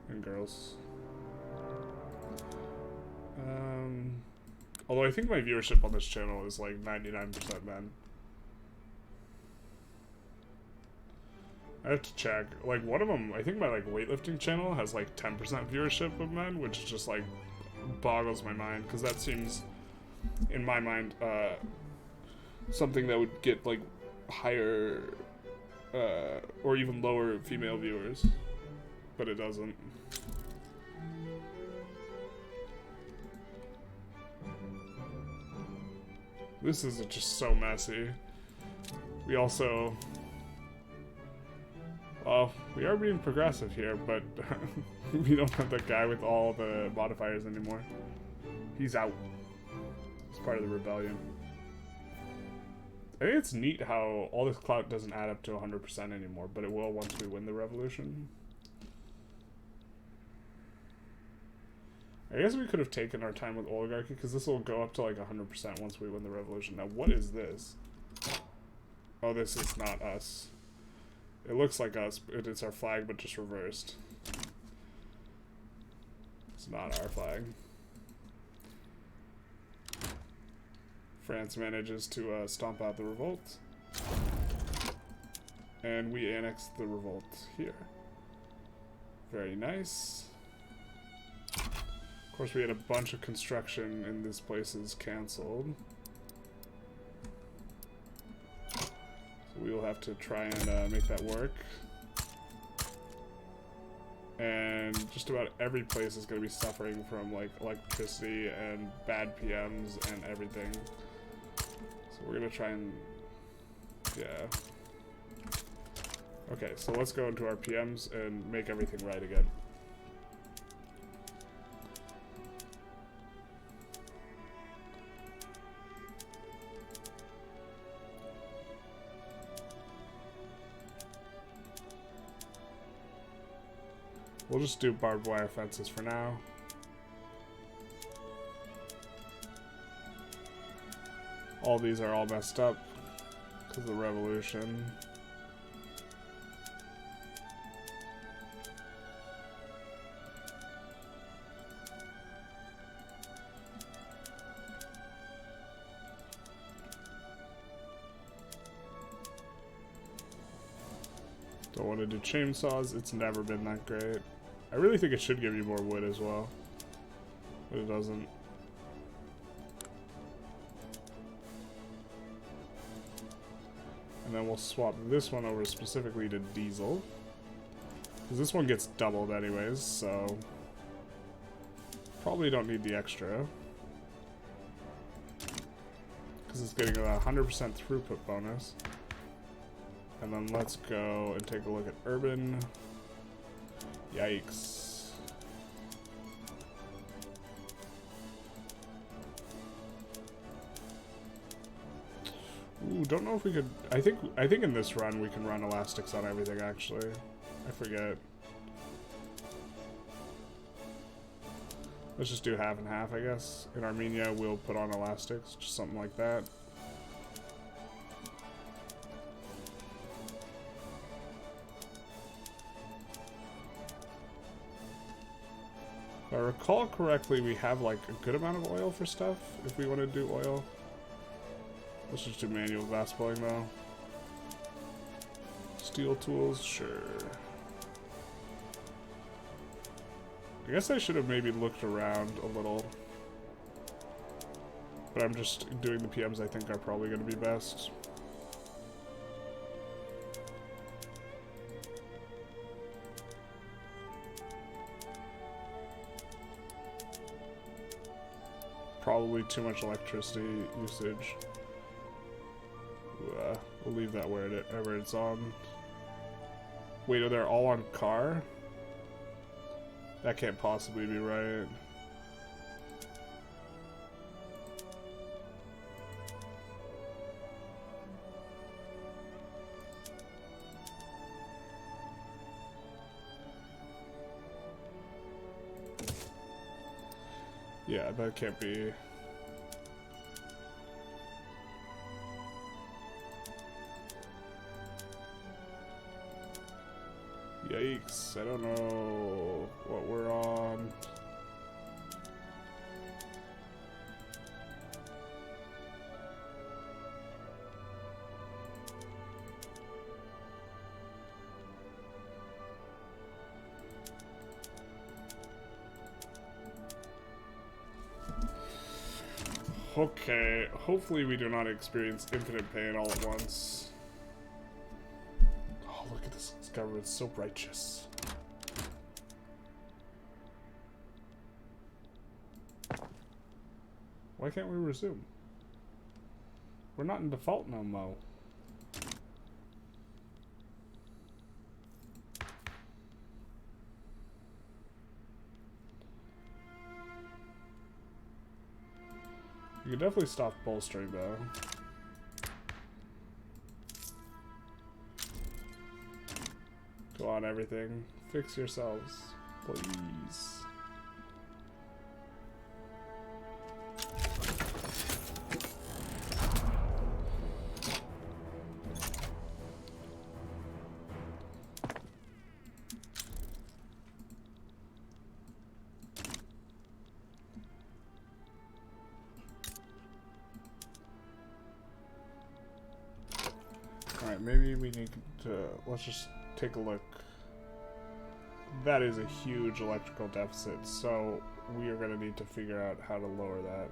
and girls. Although I think my viewership on this channel is like 99% men. I have to check. Like, one of them, I think my, like, weightlifting channel has, like, 10% viewership of men, which just, like, boggles my mind, because that seems, in my mind, something that would get, like, higher, or even lower female viewers. But it doesn't. This is just so messy. We also... Well, we are being progressive here, but we don't have that guy with all the modifiers anymore. He's out. He's part of the rebellion. I think it's neat how all this clout doesn't add up to 100% anymore, but it will once we win the revolution. I guess we could have taken our time with oligarchy, because this will go up to like 100% once we win the revolution. Now, what is this? Oh, this is not us. It looks like us. It's our flag, but just reversed. It's not our flag. France manages to stomp out the revolt. And we annex the revolt here. Very nice. Of course, we had a bunch of construction in these places canceled. We will have to try and make that work. And just about every place is going to be suffering from like electricity and bad PMs and everything. So we're going to try and... yeah. Okay, so let's go into our PMs and make everything right again. We'll just do barbed wire fences for now. All these are all messed up because of the revolution. Don't want to do chainsaws. It's never been that great. I really think it should give you more wood as well, but it doesn't. And then we'll swap this one over specifically to diesel, because this one gets doubled anyways, so probably don't need the extra, because it's getting a 100% throughput bonus. And then let's go and take a look at urban. Yikes. Ooh, don't know if we could... I think in this run we can run elastics on everything, actually. I forget. Let's just do half and half, I guess. In Armenia, we'll put on elastics, just something like that. If I recall correctly, we have like a good amount of oil for stuff, if we want to do oil. Let's just do manual glass blowing though. Steel tools, sure. I guess I should have maybe looked around a little. But I'm just doing the PMs I think are probably going to be best. Probably too much electricity usage. We'll leave that wherever it's on. Wait, are they all on car? That can't possibly be right. Yeah, that can't be. Yikes, I don't know what we're on. Okay, hopefully we do not experience infinite pain all at once. Oh, look at this government, it's so righteous. Why can't we resume? We're not in default no mo. You can definitely stop bolstering though. Go on, everything. Fix yourselves, please. Alright, maybe we need to, let's just take a look. That is a huge electrical deficit, so we are going to need to figure out how to lower that.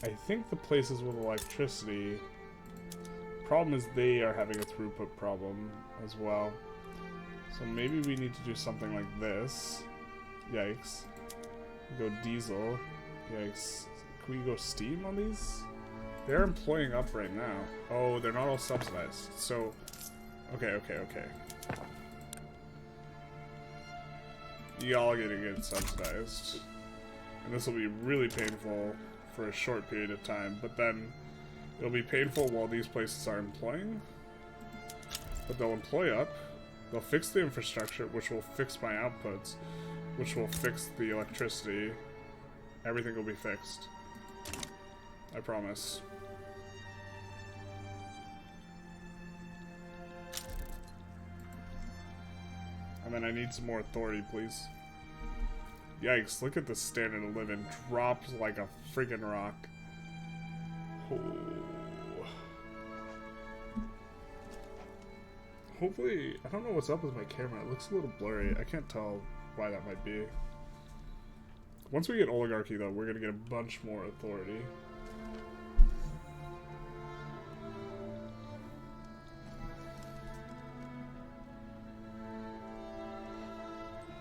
I think the places with electricity, problem is they are having a throughput problem as well. So maybe we need to do something like this. Yikes. Go diesel. Yikes. Can we go steam on these? They're employing up right now. Oh, they're not all subsidized. So, okay. Y'all are gonna get subsidized. And this will be really painful for a short period of time, but then it'll be painful while these places are employing. But they'll employ up. They'll fix the infrastructure, which will fix my outputs, which will fix the electricity. Everything will be fixed. I promise. And then I need some more authority, please. Yikes, look at the standard of living. Drops like a freaking rock. Oh. Hopefully, I don't know what's up with my camera. It looks a little blurry. I can't tell why that might be. Once we get oligarchy, though, we're going to get a bunch more authority.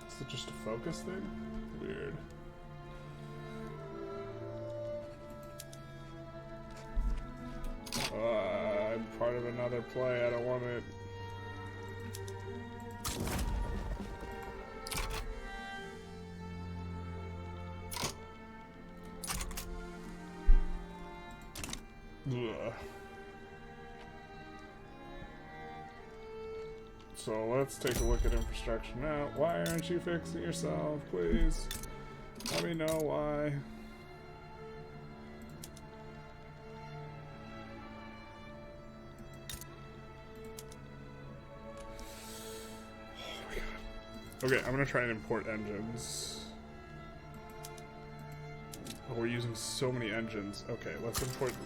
Is it just a focus thing? Weird. I'm part of another play. I don't want it. Ugh. So let's take a look at infrastructure now. Why aren't you fixing yourself, please? Let me know why. Oh my god. Okay, I'm gonna try and import engines. Oh, we're using so many engines. Okay, let's import them.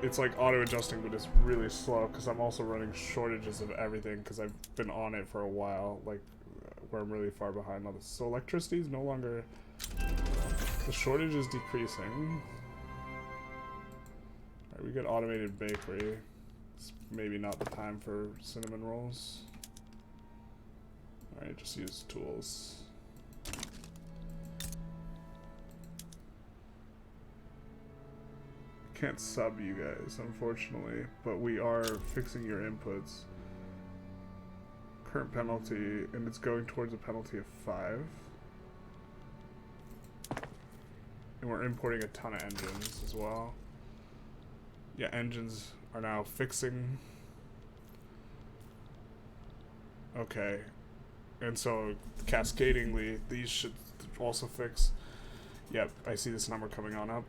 It's like auto-adjusting, but it's really slow because I'm also running shortages of everything because I've been on it for a while, like where I'm really far behind on this. So electricity is no longer, the shortage is decreasing. Alright, we got automated bakery. It's maybe not the time for cinnamon rolls. Alright, just use tools. Can't sub you guys, unfortunately, but we are fixing your inputs. Current penalty, and it's going towards a penalty of 5. And we're importing a ton of engines as well. Yeah, engines are now fixing. Okay. And so, cascadingly, these should also fix. Yep, I see this number coming on up.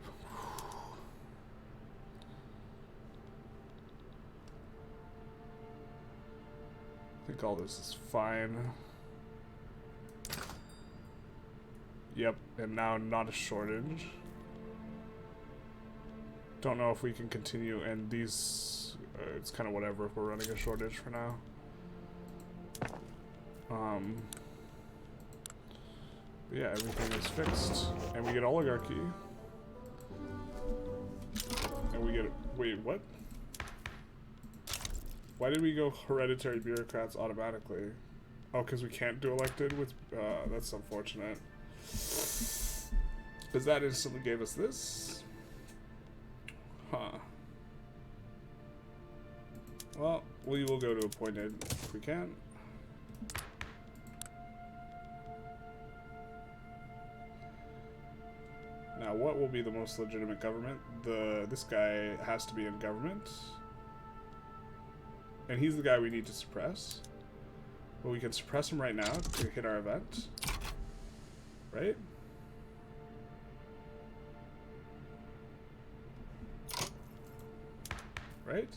think all this is fine. Yep, and now not a shortage. Don't know if we can continue, and these, it's kind of whatever if we're running a shortage for now. Yeah, everything is fixed. And we get oligarchy. And we get, wait, what? Why did we go hereditary bureaucrats automatically? Oh, because we can't do elected with, that's unfortunate. Because that instantly gave us this. Huh. Well, we will go to appointed if we can. Now, what will be the most legitimate government? This guy has to be in government. And he's the guy we need to suppress. Well, we can suppress him right now to hit our event. Right? Right?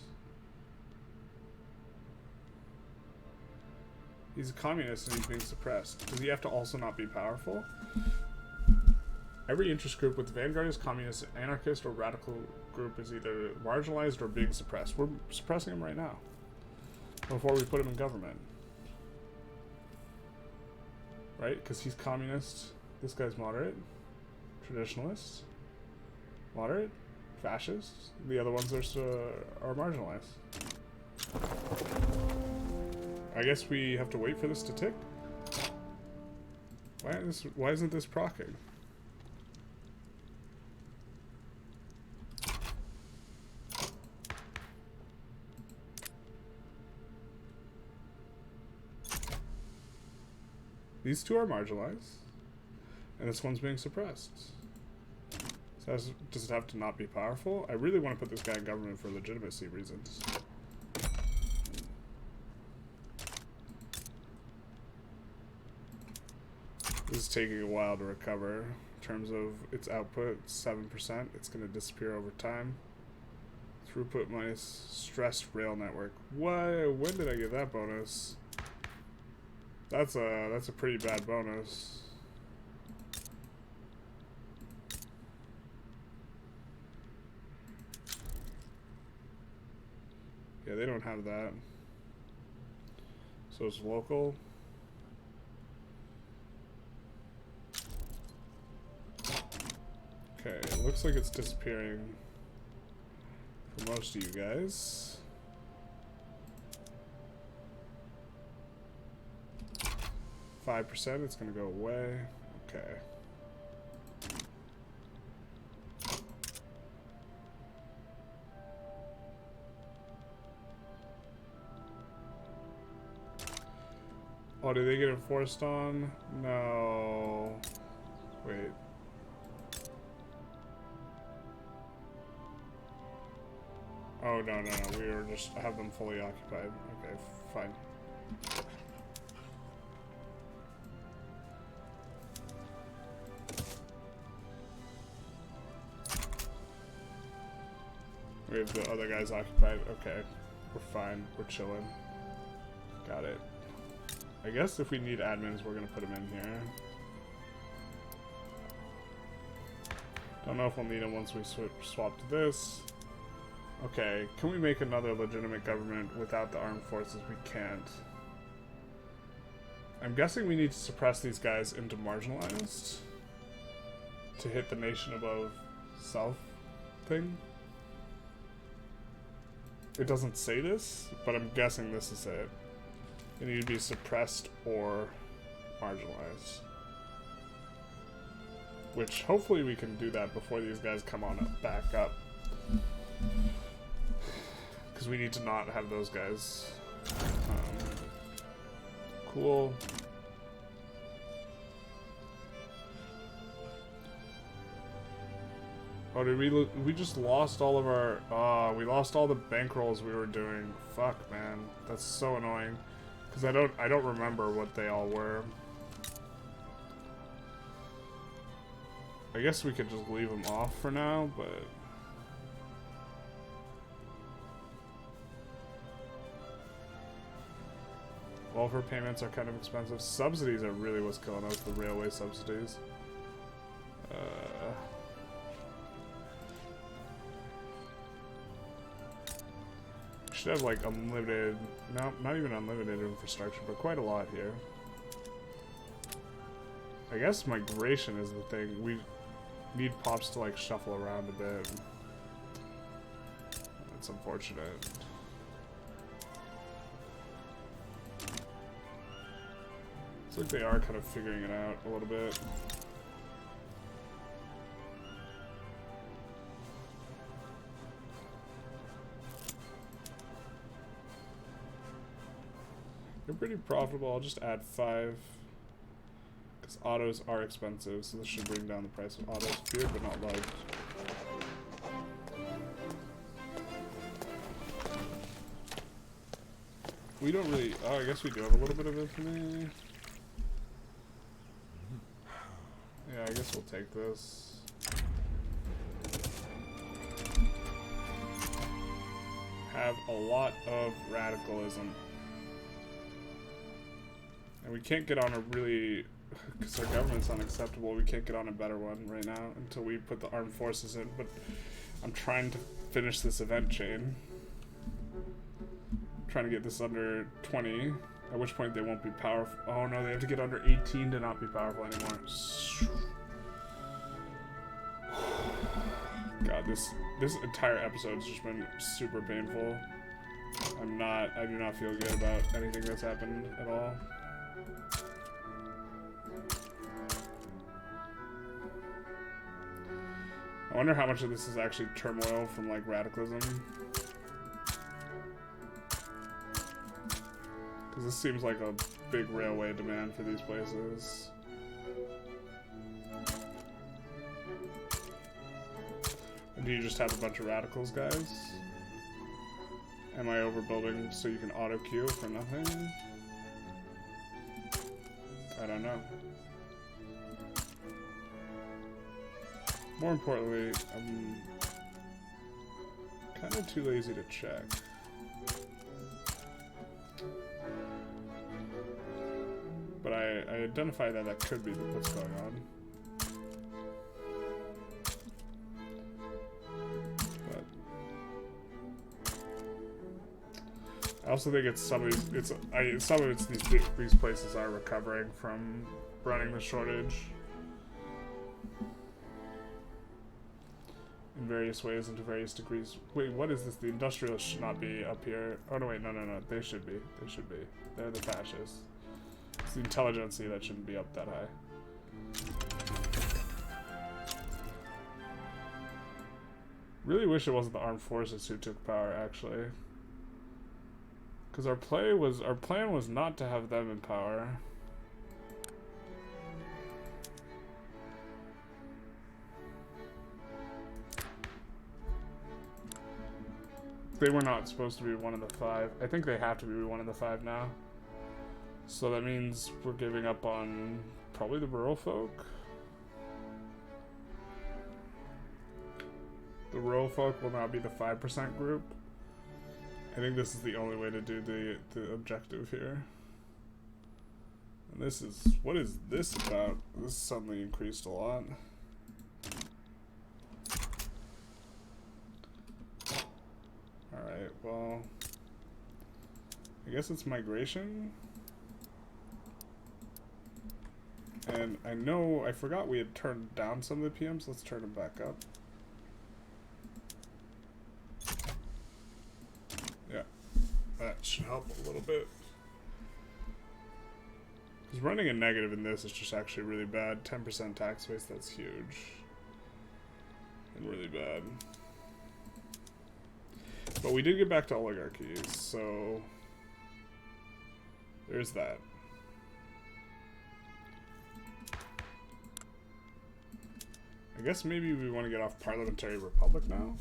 He's a communist and he's being suppressed. Does he have to also not be powerful? Every interest group with vanguardist, communist, anarchist, or radical group is either marginalized or being suppressed. We're suppressing him right now. Before we put him in government. Right? Because he's communist. This guy's moderate. Traditionalist. Moderate. Fascist. The other ones are marginalized. I guess we have to wait for this to tick. Why isn't this proccing? These two are marginalized, and this one's being suppressed. So does it have to not be powerful? I really want to put this guy in government for legitimacy reasons. This is taking a while to recover. In terms of its output, 7%. It's going to disappear over time. Throughput minus stressed rail network. Why? When did I get that bonus? That's a pretty bad bonus. Yeah, they don't have that. So it's local. Okay, it looks like it's disappearing for most of you guys. 5%, it's gonna go away. Okay. Oh, did they get enforced on? No. Wait. Oh, no. We were just have them fully occupied. Okay, fine. We have the other guys occupied. Okay. We're fine. We're chilling. Got it. I guess if we need admins, we're going to put them in here. Don't know if we'll need them once we swap to this. Okay. Can we make another legitimate government without the armed forces? We can't. I'm guessing we need to suppress these guys into marginalized to hit the nation above self thing. It doesn't say this, but I'm guessing this is it. They need to be suppressed or marginalized. Which, hopefully we can do that before these guys come on up, back up. Because we need to not have those guys. Cool. Oh, did we just lost all of our, we lost all the bankrolls we were doing. Fuck, man. That's so annoying. Because I don't remember what they all were. I guess we could just leave them off for now, but... Well, welfare payments are kind of expensive. Subsidies are really what's killing us, the railway subsidies. Should have like unlimited, no, not even unlimited infrastructure, but quite a lot here. I guess migration is the thing. We need pops to like shuffle around a bit. That's unfortunate. Looks like they are kind of figuring it out a little bit. They're pretty profitable. I'll just add 5. Because autos are expensive, so this should bring down the price of autos. Feared but not loved. We don't really... Oh, I guess we do have a little bit of infamy. Yeah, I guess we'll take this. Have a lot of radicalism. And we can't get on a really... Because our government's unacceptable, we can't get on a better one right now until we put the armed forces in. But I'm trying to finish this event chain. I'm trying to get this under 20, at which point they won't be powerful. Oh no, they have to get under 18 to not be powerful anymore. God, this entire episode has just been super painful. I do not feel good about anything that's happened at all. I wonder how much of this is actually turmoil from like radicalism. Because this seems like a big railway demand for these places. Do you just have a bunch of radicals, guys? Am I overbuilding so you can auto queue for nothing? I don't know. More importantly, I'm kind of too lazy to check. But I identify that that could be what's going on. I also think it's some of these. Some of it's these places are recovering from running the shortage in various ways and to various degrees. Wait, what is this? The Industrialists should not be up here. Oh no, wait, no. They should be. They should be. They're the fascists. It's the Intelligentsia that shouldn't be up that high. Really wish it wasn't the armed forces who took power, actually. Because our plan was not to have them in power. They were not supposed to be one of the 5. I think they have to be one of the 5 now. So that means we're giving up on probably the rural folk. The rural folk will now be the 5% group. I think this is the only way to do the objective here. And this is... What is this about? This suddenly increased a lot. Alright, well... I guess it's migration. And I forgot we had turned down some of the PMs. Let's turn them back up. That should help a little bit. Because running a negative in this is just actually really bad. 10% tax base, that's huge. And really bad. But we did get back to oligarchies, so... There's that. I guess maybe we want to get off Parliamentary Republic now?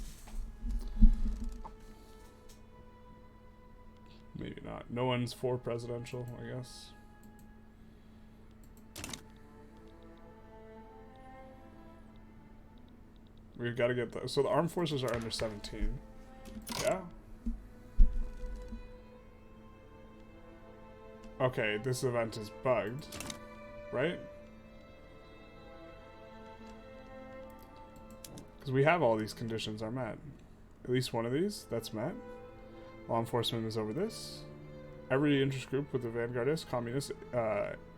Maybe not. No one's for presidential, I guess. We've got to get the... So the armed forces are under 17. Yeah. Okay, this event is bugged, right? Because we have all these conditions are met. At least one of these, that's met. Law enforcement is over this. Every interest group with a vanguardist, communist,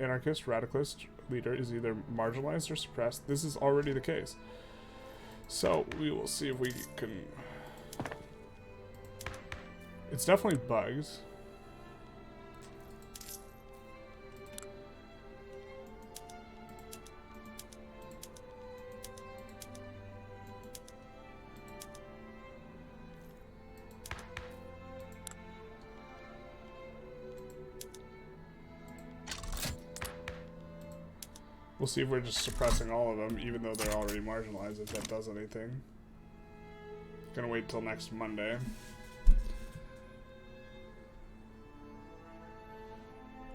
anarchist, radicalist leader is either marginalized or suppressed. This is already the case. So, we will see if we can... It's definitely bugged. We'll see if we're just suppressing all of them, even though they're already marginalized, if that does anything. Gonna wait till next Monday.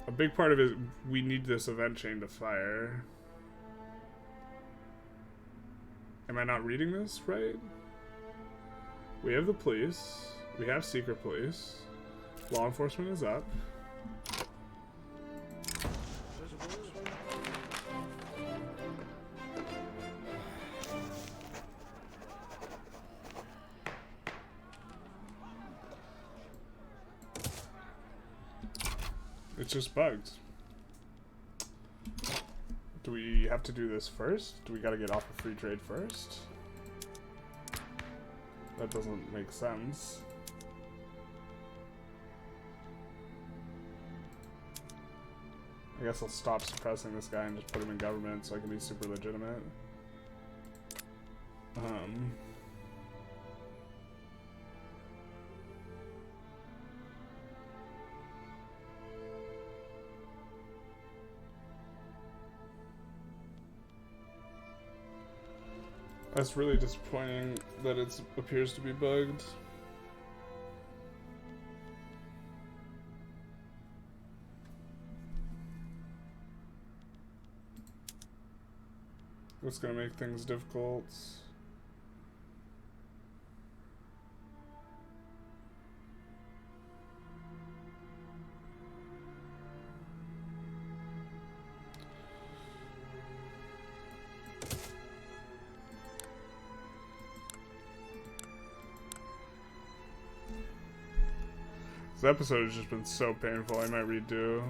A big part of it, we need this event chain to fire. Am I not reading this right? We have the police. We have secret police. Law enforcement is up. It's just bugged. Do we have to do this first? Do we gotta get off of free trade first? That doesn't make sense. I guess I'll stop suppressing this guy and just put him in government so I can be super legitimate. That's really disappointing that it appears to be bugged. It's gonna make things difficult. This episode has just been so painful, I might redo.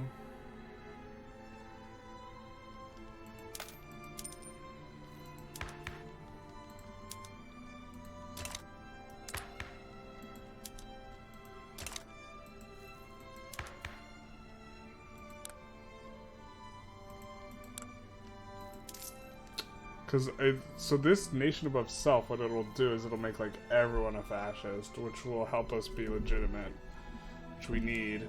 So this nation above self, what it'll do is it'll make like everyone a fascist, which will help us be legitimate. Which we need.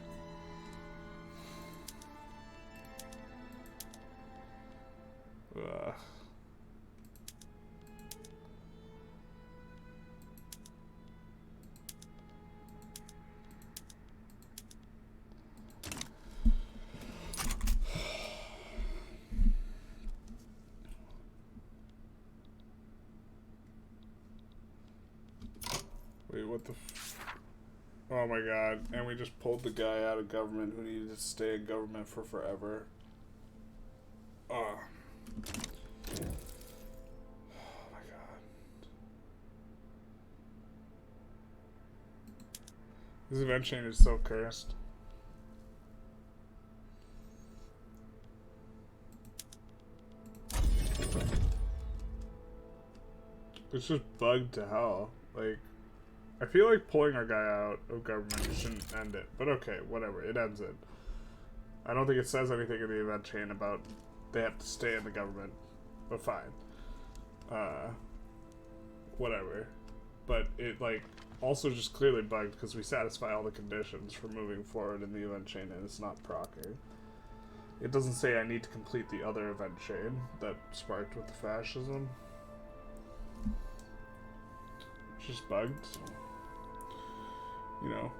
Ugh. Wait, what the oh my god, and we just pulled the guy out of government who needed to stay in government for forever. Oh my god. This event chain is so cursed. It's just bugged to hell. Like, I feel like pulling our guy out of government shouldn't end it, but okay, whatever, it ends it. I don't think it says anything in the event chain about they have to stay in the government, but fine. Whatever. But it, like, also just clearly bugged because we satisfy all the conditions for moving forward in the event chain and it's not procer. It doesn't say I need to complete the other event chain that sparked with the fascism. It's just bugged. You know,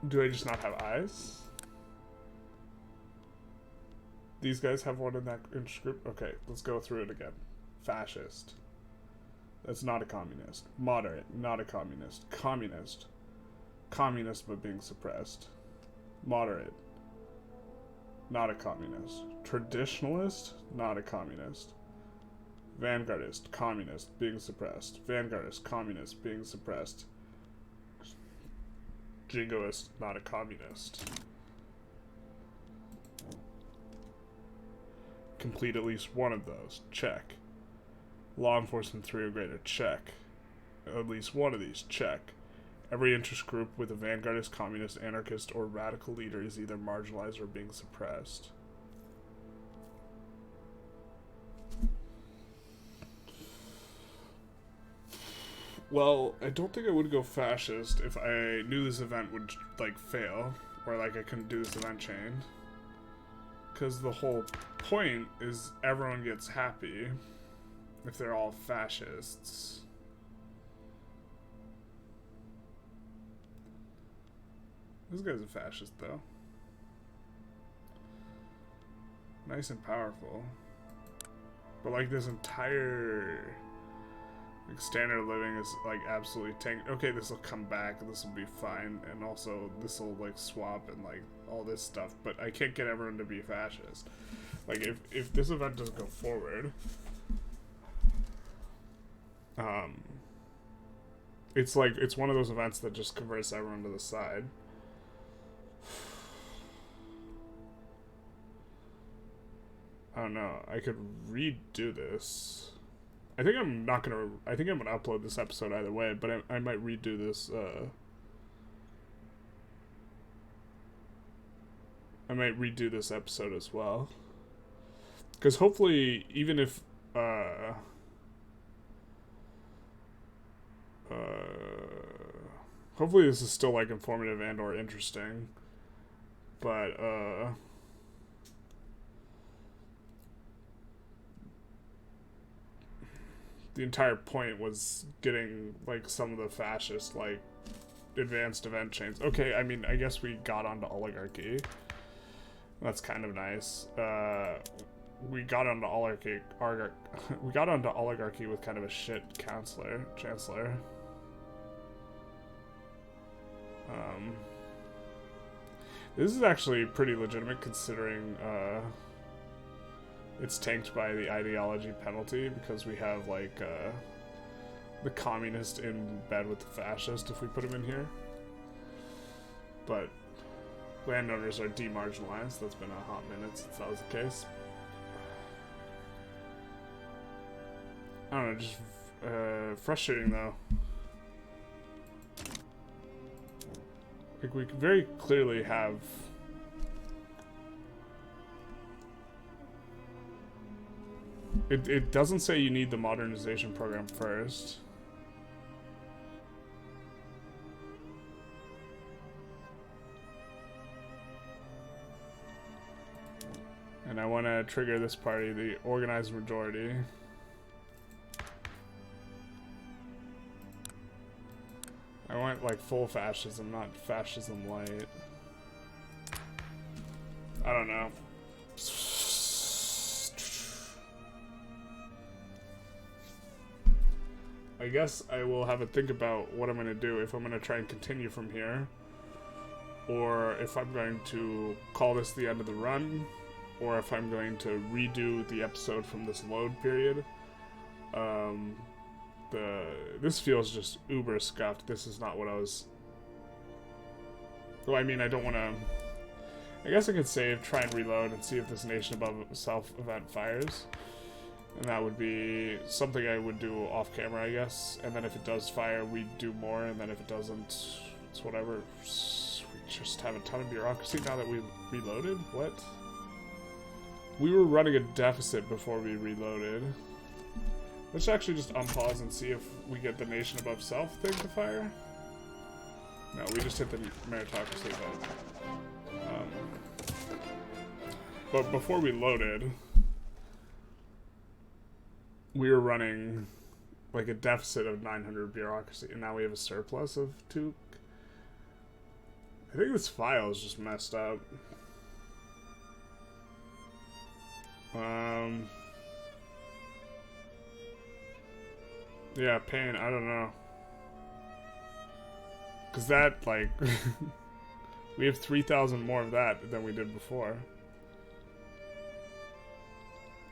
do I just not have eyes? These guys have one in that interest group? Okay, let's go through it again. Fascist. That's not a communist. Moderate, not a communist. Communist. Communist but being suppressed. Moderate. Not a communist. Traditionalist? Not a communist. Vanguardist. Communist. Being suppressed. Vanguardist. Communist. Being suppressed. Jingoist. Not a communist. Complete at least one of those. Check. Law enforcement 3 or greater. Check. At least one of these. Check. Every interest group with a vanguardist, communist, anarchist, or radical leader is either marginalized or being suppressed. Well, I don't think I would go fascist if I knew this event would, like, fail. Or, like, I couldn't do this event chain. Because the whole point is everyone gets happy if they're all fascists. This guy's a fascist, though. Nice and powerful. But, like, this entire, like, standard of living is, like, absolutely tanked. Okay, this will come back. This will be fine. And also, this will, like, swap and, like, all this stuff. But I can't get everyone to be fascist. Like, if this event doesn't go forward, it's, like, it's one of those events that just converts everyone to the side. I don't know. I could redo this. I think I'm not gonna. I think I'm gonna upload this episode either way, but I might redo this. I might redo this episode as well, because hopefully, even if hopefully this is still like informative and or interesting, but the entire point was getting, like, some of the fascist, like, advanced event chains. Okay, I mean, I guess we got onto oligarchy. That's kind of nice. We got onto oligarchy with kind of a shit chancellor. This is actually pretty legitimate considering, it's tanked by the ideology penalty because we have, like, the communist in bed with the fascist if we put him in here. But landowners are demarginalized. That's been a hot minute since that was the case. I don't know, just frustrating though. Like, we very clearly have It doesn't say you need the modernization program first. And I want to trigger this party, the organized majority. I want, like, full fascism, not fascism light. I don't know. I guess I will have a think about what I'm going to do, if I'm going to try and continue from here, or if I'm going to call this the end of the run, or if I'm going to redo the episode from this load period. This feels just uber scuffed. This is not what I was... Well, I mean, I don't want to... I guess I could save, try and reload, and see if this nation above self event fires. And that would be something I would do off camera, I guess. And then if it does fire, we do more. And then if it doesn't, it's whatever. We just have a ton of bureaucracy now that we reloaded? What? We were running a deficit before we reloaded. Let's actually just unpause and see if we get the nation above self thing to fire. No, we just hit the meritocracy button. But before we loaded, we were running like a deficit of 900 bureaucracy, and now we have a surplus of 2. I think this file is just messed up. Yeah, pain, I don't know. Because that, like, we have 3,000 more of that than we did before.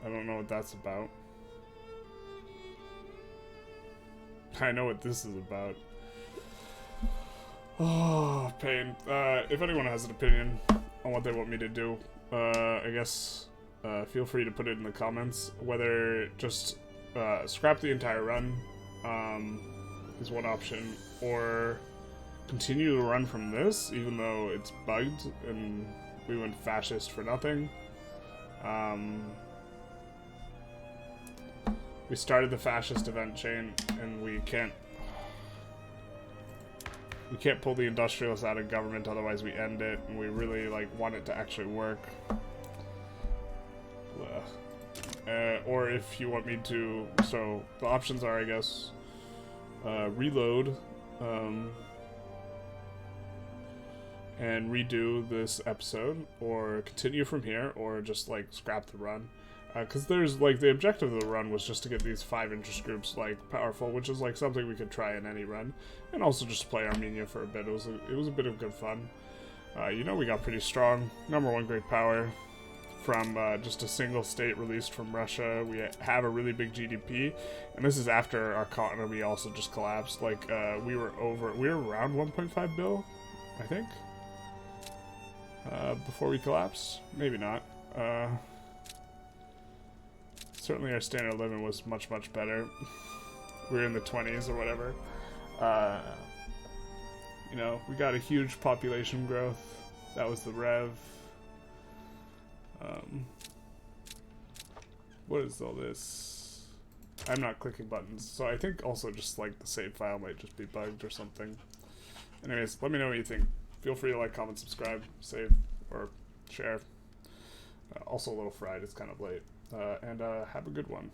I don't know what that's about. I know what this is about. Oh, pain. If anyone has an opinion on what they want me to do, I guess feel free to put it in the comments. Whether just scrap the entire run is one option, or continue to run from this, even though it's bugged and we went fascist for nothing. We started the fascist event chain, and we can't pull the industrialists out of government, otherwise we end it, and we really like want it to actually work. Or if you want me to, so the options are, I guess, reload and redo this episode, or continue from here, or just like scrap the run. Because there's like the objective of the run was just to get these 5 interest groups like powerful, which is like something we could try in any run, and also just play Armenia for a bit. It was a bit of good fun. You know, we got pretty strong, #1 great power from just a single state released from Russia. We have a really big GDP, and this is after our economy also just collapsed. Like we were around 1.5 bill, I think, before we collapsed. Maybe not. Certainly our standard of living was much, much better. We were in the 20s or whatever. You know, we got a huge population growth. That was the rev. What is all this? I'm not clicking buttons, so I think also just like the save file might just be bugged or something. Anyways, let me know what you think. Feel free to like, comment, subscribe, save, or share. Also a little fried, it's kind of late. And have a good one.